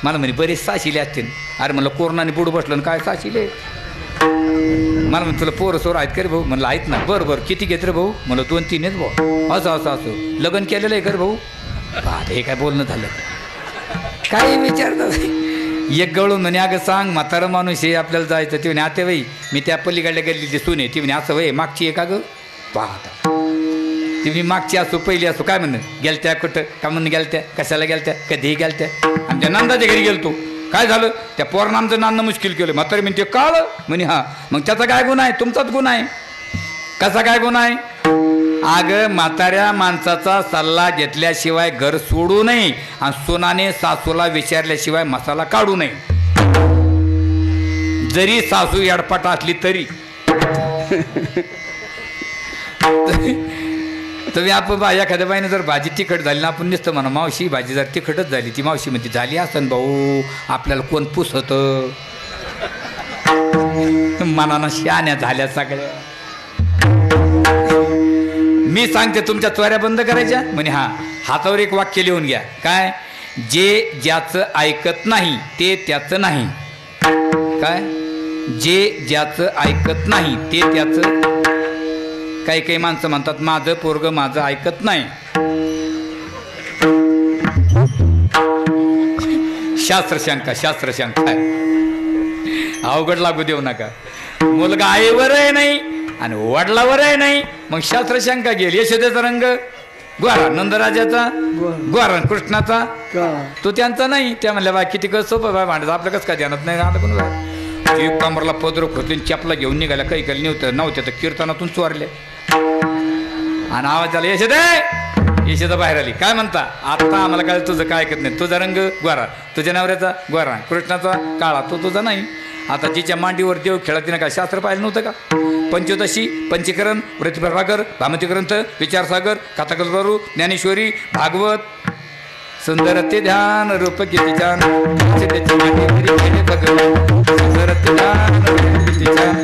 मला म्हणे बरेच साशिले असतील. अरे म्हणलं कोरोनाने बुडू बसलं काय साशिले. मला म्हणून तुला पोरं सोरं आहेत का रे भाऊ म्हणलं आहेत ना. बरं बरं किती घेत रे भाऊ म्हणलं 2-3 आहेत भाऊ. असं लग्न केलेलं आहे का रे भाऊ. हे काय बोलणं झालं काही विचारतं. एक गवळून म्हणे अगं सांग म्हातारं माणूस हे आपल्याला जायचं. ते म्हणे आता बाई मी त्या पल्लीकडल्या गल्लीची सुने. ती म्हणे असं वय मागची आहे का गं पाहता. ती मी मागची असो पहिली असो काय म्हणणं गेलत्या कुठं का म्हणून गेलत्या कशाला गेलत्या कधीही गेलत्या. आमच्या नंदाच्या घरी गेलतो काय झालं त्या पोरानं आमचं नांदणं मुश्किल केलं. म्हातारी म्हणते काळ म्हणे हां मग त्याचा काय गुन्हा आहे तुमचाच गुन्हा आहे. कसा काय गुन्हा आहे. अगं म्हाताऱ्या माणसाचा सल्ला घेतल्याशिवाय घर सोडू नये आणि सोनाने सासूला विचारल्याशिवाय मसाला काढू नये. जरी सासू येडपाट असली तरी तुम्ही आपण एखाद्या बाईने जर भाजी तिखट झाली ना आपण नुसतं म्हणा मावशी भाजी जर तिखटच झाली. ती मावशी म्हणते झाली असन भाऊ आपल्याला कोण पुसत मनानं शहाण्या झाल्या सगळ्या. मी सांगते तुमच्या चोऱ्या बंद करायच्या म्हणे हां हातावर एक वाक्य लिहून घ्या काय जे ज्याचं ऐकत नाही ते त्याचं नाही. काय जे ज्याचं ऐकत नाही ते त्याचं. काही काही माणसं म्हणतात माझं पोरग माझं ऐकत नाही. शास्त्रशंका अवघड लागू देऊ नका. मुलगा आईवरही नाही आणि वडिलावरही नाही मग शास्त्रशंका गेली. यशोदेचा रंग गोरा नंदराजाचा गोरा कृष्णाचा तो त्यांचा नाही. त्या म्हणल्या बा किती कसं सोपं बा भांडत आपलं कसं काय ध्यानात नाही. आता कोण कमरला पदर खोचून चपला घेऊन निघाल्या काही काही नव्हत्या तर कीर्तनातून चोरल्या आणि आवाज आला यशोदा बाहेर आली. काय म्हणता आता आम्हाला काय तुझं काय ऐकत नाही. तुझा रंग गोरा तुझ्या नवऱ्याचा गोरा कृष्णाचा काळा तो तुझा नाही. आता जिच्या मांडीवर देव खेळत तिनं काय शास्त्र पाहिलं नव्हतं का. पंचदशी पंचीकरण वृत्तीप्रभाकर भामती ग्रंथ विचारसागर कथाकल्परू ज्ञानेश्वरी भागवत सुंदर ते ध्यान रूप किती छान सुंदर ते ध्यान किती छान.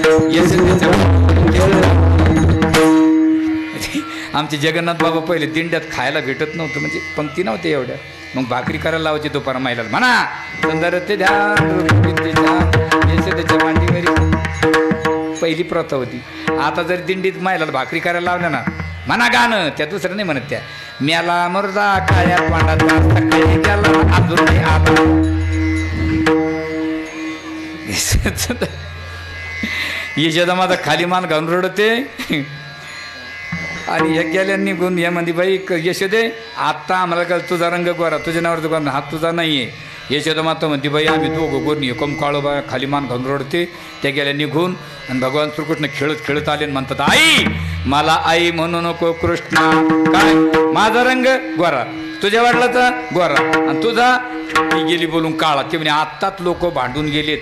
आमचे जगन्नाथ बाबा पहिले दिंड्यात खायला भेटत नव्हतं म्हणजे पंक्ती नव्हते एवढ्या. मग भाकरी करायला लावायची दुपार महिला म्हणा सुंदर ते ध्यान रूप किती छान यशोदेच्या मांडीवरी पहिली प्रथा होती. आता जर दिंडीत महिलाला भाकरी करायला लावल्या ना म्हणा गाणं त्या दुसरं नाही म्हणत. त्या मेला मुर्दा काळ्या पांडाचा अजून नाही आला. यशोदा माझा खाली मान घालून रडते आणि हे गेल्या निघून या म्हणते बाई यशोदे आत्ता आम्हाला का तुझा रंग गोरा तुझ्या नावावर दुकान हात तुझा नाही आहे. यशोदा माता म्हणते बाई आम्ही दोघं गोरणी कम काळो बा खाली मान घालून रडते. त्या गेल्या निघून आणि भगवान श्रीकृष्ण खेळत खेळत आले आणि म्हणतात आई मला आई म्हणू नको कृष्णा. काय माझा रंग गोरा तुझ्या वडिलाचा गोरा आणि तुझा ती गेली बोलून काळा. ते म्हणे आत्ताच लोक भांडून गेलेत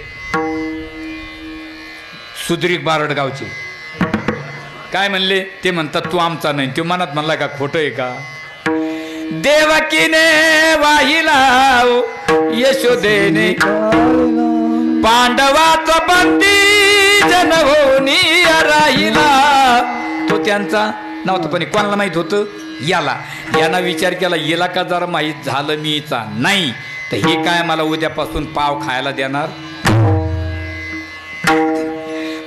सुद्रीक बारडगावचे. काय म्हणले ते म्हणतात तू आमचा नाही. तो मनात म्हणला का खोटं आहे का. देवकीने वाहिला यशोदेने पांडवाचा बंदी जन होनी राहिला. त्यांचा नव्हतं, पण कोणाला माहीत होतं? याला. यानं विचार केला, याला का जरा माहीत झालं मीचा नाही तर हे काय मला उद्यापासून पाव खायला देणार.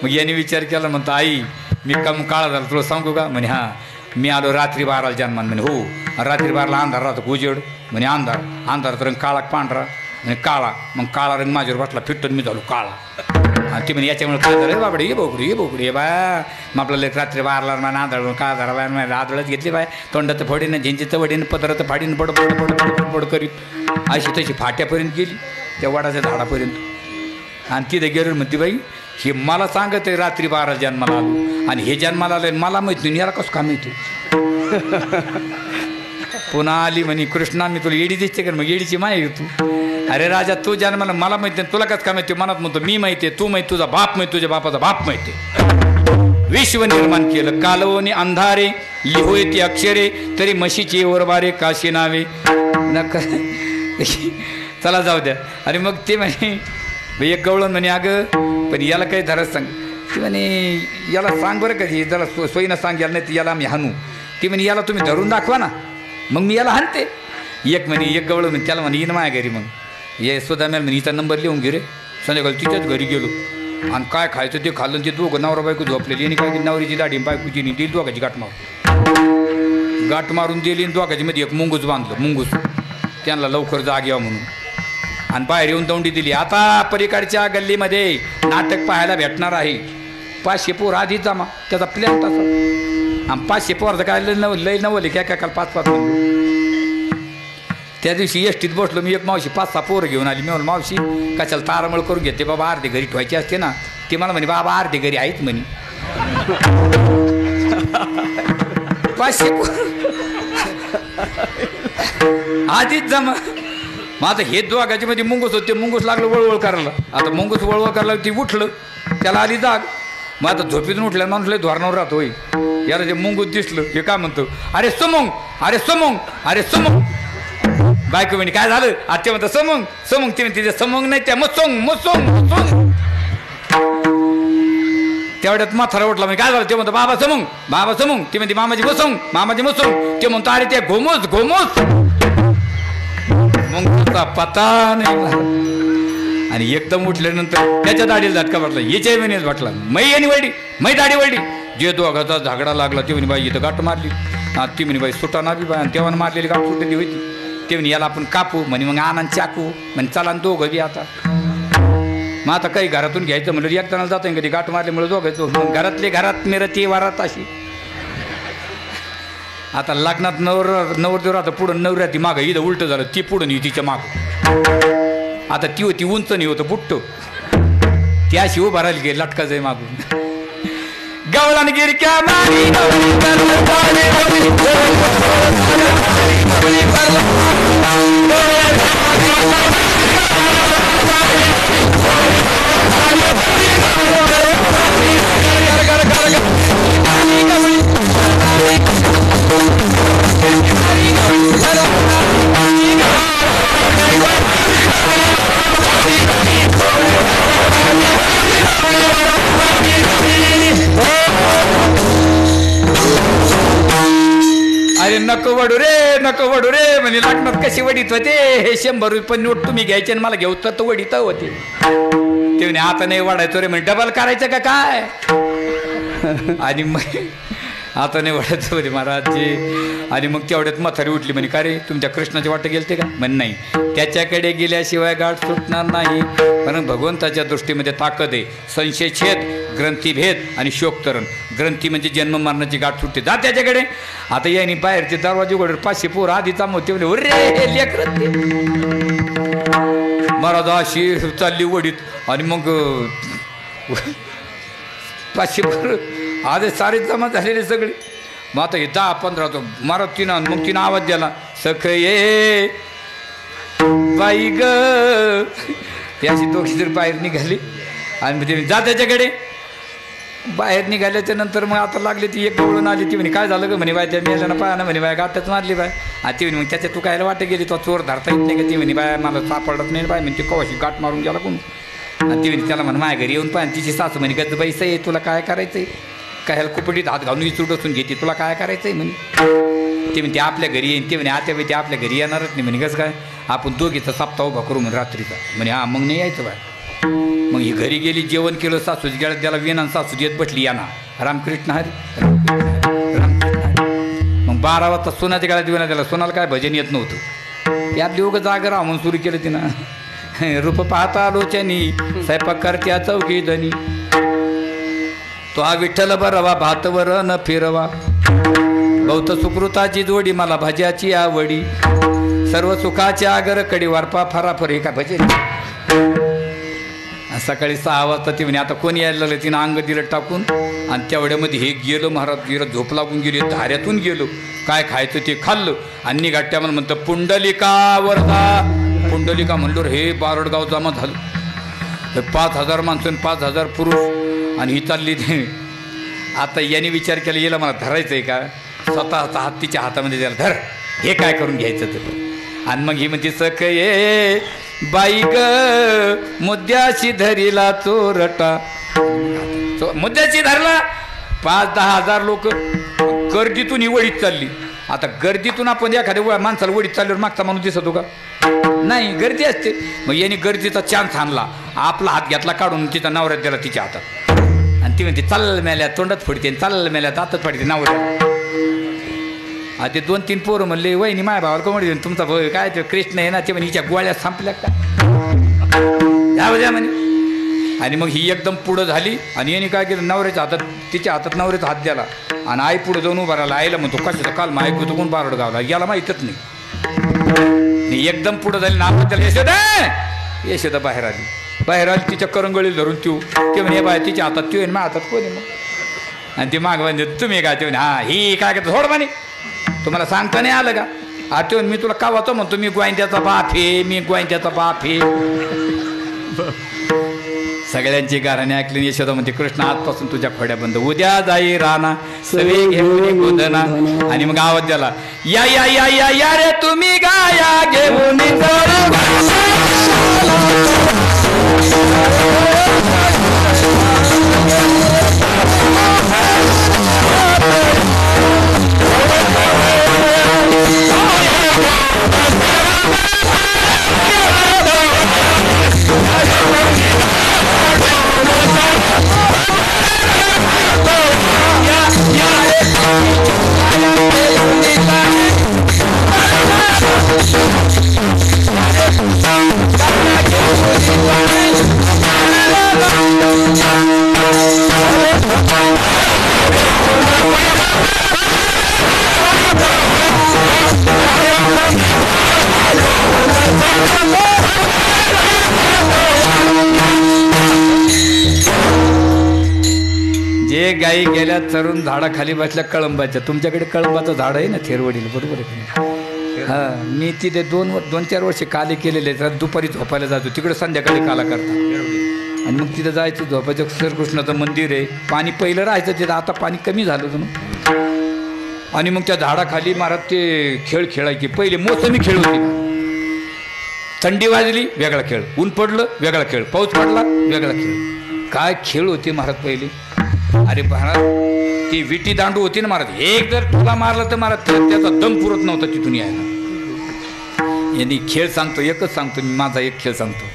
मग याने विचार केला, म्हणतो आई मी कम काळा झाला तुला सांगू का? म्हणे हां. मी आलो रात्री 12ला जन्मान. म्हणे हो. रात्री 12ला अंधार राहतो, उजेड. म्हणे अंधाराचा रंग काळा पांढरा. म्हणे काळा. मग काळा रंग माझ्यावर बसला फिटून मी झालो काळा. आणि ती म्हणे याच्यामुळे काय झालं बाबडे ये बोकडी ये बा. मग आपल्याला रात्री 12ला मला आंधळ का धरा बाय आदळच घेतली बाय. तोंडाचं फडीनं झेंजीचं वडीनं पदराचं फाडीनं पड करीत अशी तशी फाट्यापर्यंत गेली त्या वडाच्या झाडापर्यंत. आणि तिथे गेलो म्हणते बाई हे मला सांगत आहे रात्री 12 जन्माला आलो आणि हे जन्माला आलं मला माहीत नाही, याला कसं का माहिती. पुन्हा आली म्हणे कृष्णा मी तुला येडी दिसते का? मग येडीची माय तू. अरे राजा तू जन्माला मला माहिती नाही, तुला कसं का माहिती? मनात म्हणतो मी माहिती आहे, तू माहिती, तुझा बाप माहिती, तुझ्या बापाचा बाप माहिती. विश्व निर्माण केलं कालवनी अंधारे लिहोय ती अक्षरे तरी म्हशीचे वरबारे काशी नावे नका. चला जाऊ द्या. आणि मग ते म्हणे एक गवळण म्हणे अगं पण याला काही धरच सांग. ती म्हणे याला सांग बरं का, त्याला सोयीनं सांग, याला नाही याला आम्ही हाणू. ती म्हणे याला तुम्ही धरून दाखवा ना, मग मी याला हाणते. एक गवळण म्हणे त्याला म्हणे येईन माझ्या घरी. मग ये सुद्धा म्हणे हिचा नंबर लिहून घे रे. संध्याकाळी तिच्याच घरी गेलो आणि काय खायचं ते खाल्लं. ते दोघं नवरा बायको झोपलेली आणि काय नवरीची दाढी बायकोची दिली दोघाची गाठ मारून दिली आणि दोघाची मध्ये एक मुंगूस बांधलं. मुंगूस त्यांना लवकर जाग यावं म्हणून आणि बाहेर येऊन दौंडी दिली. आता पलीकडच्या गल्लीमध्ये नाटक पाहायला भेटणार आहे. 500 पोर आधीच जमा, त्याचा प्लॅन तसा. आणि 500 पोराचं काय लय नवले काय काय काल 5-5 म्हणलो. त्या दिवशी एसटीत बसलो मी, एक मावशी 5-6 पोरं घेऊन आली. मी म्हणलं मावशी कशाला तारामळ करून घेते बाबा, अर्धे घरी ठेवायचे असते ना. ते मला म्हणे बाबा अर्धे घरी आहेत म्हणे. 500 आधीच जमा. मग आता हे दोघाच्या मध्ये मुंगूस होते, मुंगूस लागलं वळवळ करायला. आता मुंगूस वळवळ करायला ती उठलं, त्याला आली जाग. मग आता झोपीतून उठल्या माणूस लय धोरणावर राहतो. होय याला जे मुंगूस दिसलं हे काय म्हणतो, अरे समोंग अरे समोंग अरे समोंग. बायको म्हणे काय झालं? आजच्या म्हणतो समोंग समोंग. ती म्हणते समोंग नाही त्या मसोंग मसोंग मसोंग. तेवढ्यात म्हातारा उठला म्हणजे काय झालं? ते म्हणतो बाबा समोंग बाबा समोंग. ती म्हणते मामाजी मसोंग मामाजी मसोंग. ते म्हणतो अरे ते घोमोस घोमोस. मग तुझा पता नाही. आणि एकदम उठल्यानंतर त्याच्या दाढीला झटका वाटला, याच्या महिन्यात वाटला मै आणि वळडी मै दाढी वळडी. जे दोघाचा झगडा लागला ते म्हणे बाई इथं गाठ मारली. ती म्हणे बाई सुटा ना बी बाय. आणि तेव्हा मारलेली गाठ सुटलेली होती. ते म्हणे याला आपण कापू म्हणे. मग आनंद चाकू म्हणजे चला दोघं बी आता. मग आता काही घरातून घ्यायचं म्हणलं एक जणाला जातं कधी गाठ मारल्यामुळे दोघं घरातले घरात मिरती वारात अशी. आता लग्नात नवरदेव राहतं पुढं नवऱ्या ती मागं, इथं उलटं झालं ती पुढं नाही तिच्या मागं. आता ती होती उंच नाही होतं बुट्ट, ती अशी उभा राहिली गे लटका जाई मागून. गवळण गिरक्या मारी अरे नको वडू रे म्हणजे लग्नात कशी वडीत होते. हे 100 रुपये नोट तुम्ही घ्यायचे आणि मला घेऊ तर वडीत होते. ते म्हणे आता नाही वाढायचो रे म्हणजे डबल करायचं का काय. आणि मग आता नाही वाढायचं होते महाराजजी. आणि मग तेवढ्यात म्हातारी उठली म्हणे का रे तुमच्या कृष्णाचे वाटे गेलते का? म्हण नाही. त्याच्याकडे गेल्याशिवाय गाठ सुटणार नाही. कारण भगवंताच्या दृष्टीमध्ये ताकद आहे. संशयछेद ग्रंथीभेद आणि शोकतरण. ग्रंथी म्हणजे जन्म मरणाची गाठ सुटते, जा त्याच्याकडे. आता याने बाहेरचे दरवाजे उघडले 500 पोर आधीचा मोठे म्हणजे उरे लेकर. महाराज अशी चालली वडीत आणि मग 500 पोर आधे सारे जमा झालेले सगळे. मग आता हे 10-15 होतो महाराज तिनं. मग तिनं आवाज द्याला सख ये बाई ग. ते अशी दोघी जर बाहेर निघाली आणि मग तिने जा त्याच्याकडे. बाहेर निघाल्याच्या नंतर मग आता लागली ती एक गवळून आली. ती म्हणे काय झालं ग म्हणे बाय त्या मेल्यानं पाया ना म्हणे बाय गाठच मारली बाय. आणि ती म्हणे मग त्याच्या तू कायला वाटत गेली तो चोर धरता येत नाही का? ती म्हणे बाय मला सापडत नाही बाय म्हणजे कवाशी गाठ मारून गेला कोण. आणि ती म्हणे त्याला म्हणे माझ्या घरी येऊन पाय. तिची सासू म्हणे गज बाई सई तुला काय करायचंय काय ह्याला कुपटीत हात घालून इचूट असून घेते तुला काय करायचं आहे म्हणे. ते म्हणते आपल्या घरी येईन, ते म्हणे आत्या ते आपल्या घरी येणारच नाही म्हणे. कसं काय, आपण दोघीचा सप्ताह उभा करू म्हणे रात्रीचा. म्हणे हा मग नाही यायचं बाय. मग ही घरी गेली, जेवण केलं, सासूची गेळ्यात द्याला विना, सासूची येत बसली याना रामकृष्ण हरी रामकृष्ण हरी. मग 12 वाजता सोनाच्या गळ्यात विना द्याला. सोनाला काय भजन येत नव्हतं. यात लोक जागा राहा म्हणून सुरू केलं तिनं. रूप पाहता लोच्यानी स्वयंपाक करत्या चौकी धनी. तो हा विठ्ठल बरवा भातवर न फिरवा. बहुत सुकृताची जोडी मला भाज्याची आवडी. सर्व सुखाची आगर कडी वारपा फराफर. हे का भजन. सकाळी 6 वाजता ती म्हणे आता कोणी यायला लागलं. तिनं अंग दिलं टाकून आणि तेवढ्यामध्ये हे गेलं महाराज. गेलं झोप लागून गेली, धाऱ्यातून गेलो. काय खायचं ते खाल्लं आणि निघाट्या मला म्हणतं पुंडलिका वरदा. पुंडलिका म्हणलो हे बारडगाव जमा झालं. 5,000 माणसं 5,000 पुरुष आणि ही चालली. आता याने विचार केला याला मला धरायचं आहे का. स्वतःचा हात तिच्या हातामध्ये द्यायला धर हे काय करून घ्यायचं तर. आणि मग ही म्हणते सक ये बाई ग मुद्द्याशी धरीला चोरटा. मुद्द्याशी धरला. 5-10 हजार लोक गर्दीतून ही वडीत चालली. आता गर्दीतून आपण एखाद्या माणसाला वडीत चालल्यावर मागचा माणूस दिसतो का नाही, गर्दी असते. मग याने गर्दीचा चान्स आणला. आपला हात घेतला काढून तिचा नवऱ्यात दिला तिच्या हातात. आणि ती म्हणते चाल मेल्या तोंडात फोडते, चाल मेल्या दातात फाडते नवऱ्या. ते 2-3 पोरं म्हणले वहिनी माय भावाला कोण देऊन तुमचा भाऊ काय ते कृष्ण आहे ना. ते म्हणे हिच्या गोळ्या संपल्या का जाऊ द्या म्हणे. आणि मग ही एकदम पुढं झाली आणि याने काय केलं नवऱ्याच्या हातात तिच्या हातात नवऱ्याचा हात द्याला आणि आई पुढं जाऊन उभा राहिला. आईला म्हणतो कशाचा काल माईक होतो कोण बारड गावला याला माहीतच नाही. एकदम पुढं झाली नाव त्याला यशोदा. यशोदा बाहेर आली. बाहेर आली तिच्या करंगळीला धरून ते म्हणे बाय तिच्या हातात तू माझ्या हातात कोणी मग. आणि ती माग म्हणजे तुम्ही काय ते म्हणे हा ही काय करतो थोडं म्हणे तुम्हाला सांगता नाही आलं का. ते मी तुला कावाचं म्हणतो मी गोविंद्याचा बाप आहे, मी गोविंद्याचा बाप आहे. सगळ्यांची गाराने ऐकली. यशोदा म्हणते कृष्ण आजपासून तुझ्या खोड्या बंद. उद्या जाई राणा सवे घेऊन गोदना. आणि मग आवाज द्याला या या या या या रे तुम्ही गाया घेऊन. जे गाई गेल्या चरून झाडाखाली बसल्या कळंबाच्या. तुमच्याकडे कळंबाचं झाड आहे ना थेरवडीला बरोबर आहे. हां मी तिथे 2-4 वर्ष काले केलेले. तर दुपारी झोपायला जातो तिकडे संध्याकाळी काला करतात. आणि मग तिथं जायचं झोपायचं. श्रीकृष्णाचं मंदिर आहे. पाणी पहिलं राहायचं तिथं, आता पाणी कमी झालं होतं. आणि मग त्या झाडाखाली महाराज ते खेळ खेळायचे. पहिले मोसमी खेळ होते. थंडी वाजली वेगळा खेळ, ऊन पडलं वेगळा खेळ, पाऊस पडला वेगळा खेळ. काय खेळ होते महाराज पहिले. अरे महाराज ती विटी दांडू होती ना महाराज. एक जर तुला मारलं तर महाराज त्याचा दम पुरत नव्हता तिथून यायला. यांनी खेळ सांगतो एकच सांगतो मी. माझा एक खेळ सांगतो.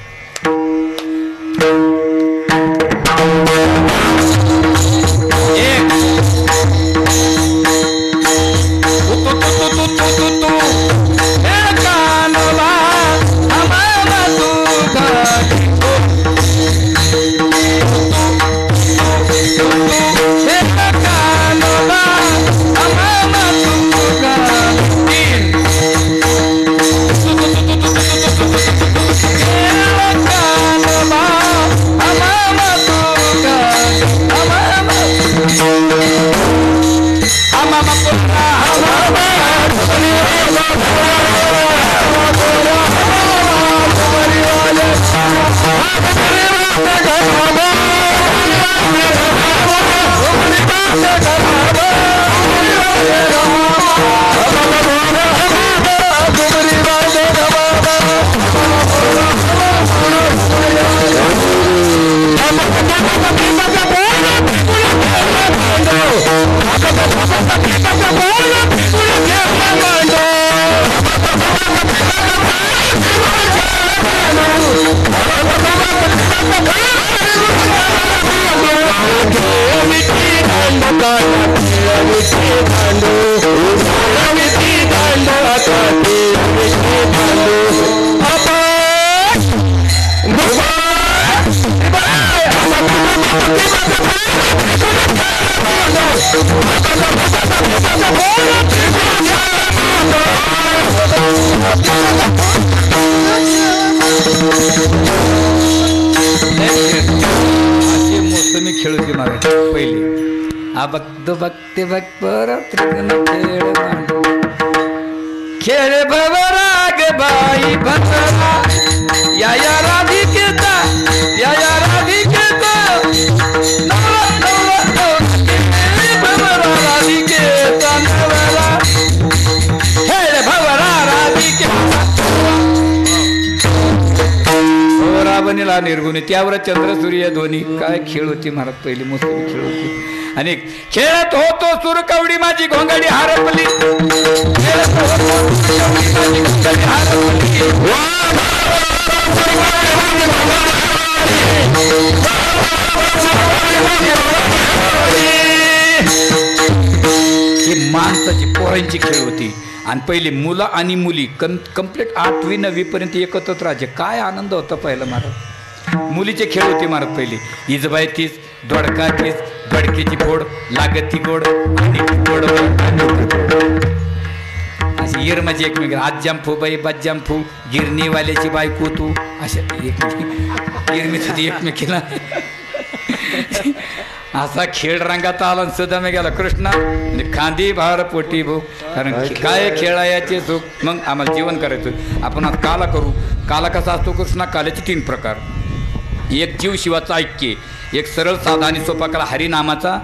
अशी मोसमी खेळ होती महाराज पहिली. बघतो बघते बघ परत खेळ भवराग बाई भवरा या राधिकेचा या राधिकेचा भवरा राधिकेचा नवरा खेळ भवरा राधिकेचा रावणीला निर्गुणी त्यावर चंद्र सूर्य दोन्ही काय खेळ होती महाराज पहिली मोसमी खेळ होती. आणि खेळत होतो सुरकवडी माझी घोंगडी हारपली खेळत होतो सुरकवडी माझी घोंगडी हारपली. ही माणसाची पोरांची खेळ होती. आणि पहिली मुलं आणि मुली कंप्लीट 8वी 9वी पर्यंत एकत्रच राहायचे. काय आनंद होता पहिला महाराज. मुलीचे खेळ होते महाराज पहिली. इजबाई तीच दोडका तीच दोडकेची फोड लागती गोड आणि गोड अशी इरमाची एकमेक आज जांफू बाई बज जांफू गिरणीवाल्याची बायको तू अशा इरमीच एकमेकीला असा खेळ रंगात आला सुद्धा मी गेला कृष्णा खांदी भार पोटी भाऊ. कारण काय खेळायचे सुख मग आम्हाला जेवण करायचं. आपण आज काला करू. काला कसा असतो कृष्णा. काल्याचे 3 प्रकार. एक जीव शिवाचा ऐक्य, एक सरळ साधा आणि सोपा काला हरिनामाचा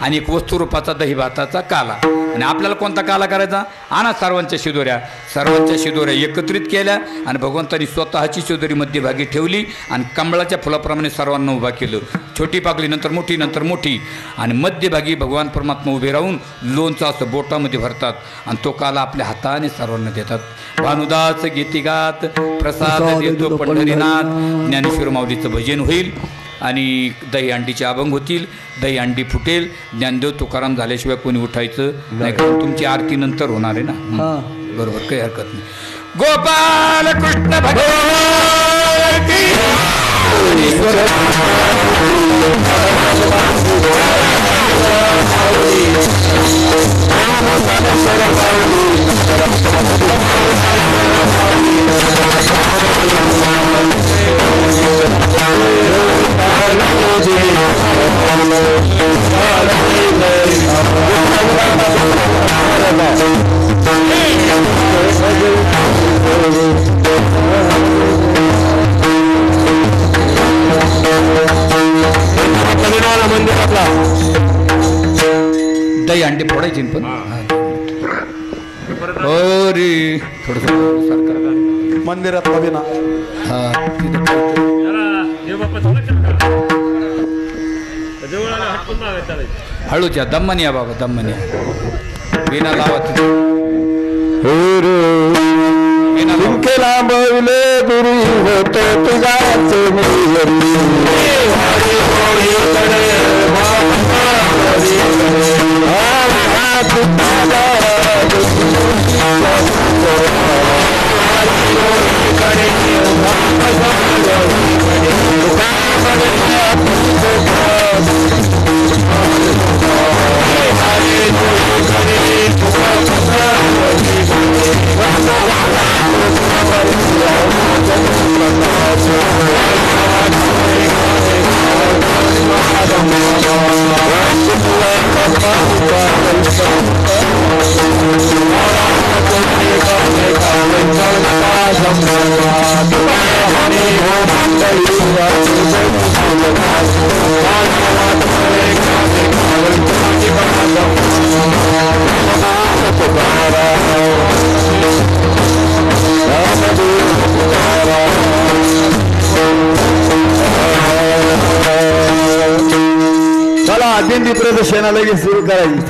आणि एक वस्तुरूपाचा दही भाताचा काला. आणि आपल्याला कोणता काला करायचा. आणा सर्वांच्या शिदोऱ्या एकत्रित केल्या आणि भगवंतांनी स्वतःची शिदोरी मध्यभागी ठेवली आणि कमळाच्या फुलाप्रमाणे सर्वांना उभा केलं. छोटी पाकळी नंतर मोठी आणि मध्यभागी भगवान परमात्मा उभे राहून लोणचं असं बोटामध्ये भरतात आणि तो काला आपल्या हाताने सर्वांना देतात. भानुदास गीतिगात प्रसाद देतो पंढरीनाथ. ज्ञानेश्वर माऊलीचं भजन होईल आणि दही अंडीचे अभंग होतील. दही अंडी फुटेल. ज्ञानदेव तुकाराम झाल्याशिवाय कोणी उठायचं नाही. कारण तुमची आरती नंतर होणार आहे ना. बरोबर काही हरकत नाही. गोपाल कृष्ण दही अंडे फोडायचे पण अरे थोडं मंदिरात हवे ना. हळूच्या दम्मनी या बाबा दम्मनी विना लावत लांबवले दुरी होत तुझाच चला दिंडी प्रदर्शना लगेच सुरू करायची.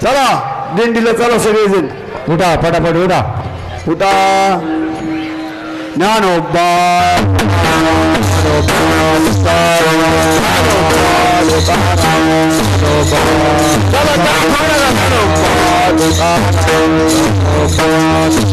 चला दिंडीला चला सगळेजण उठा फटाफट उठा. उठा ज्ञानोबा चला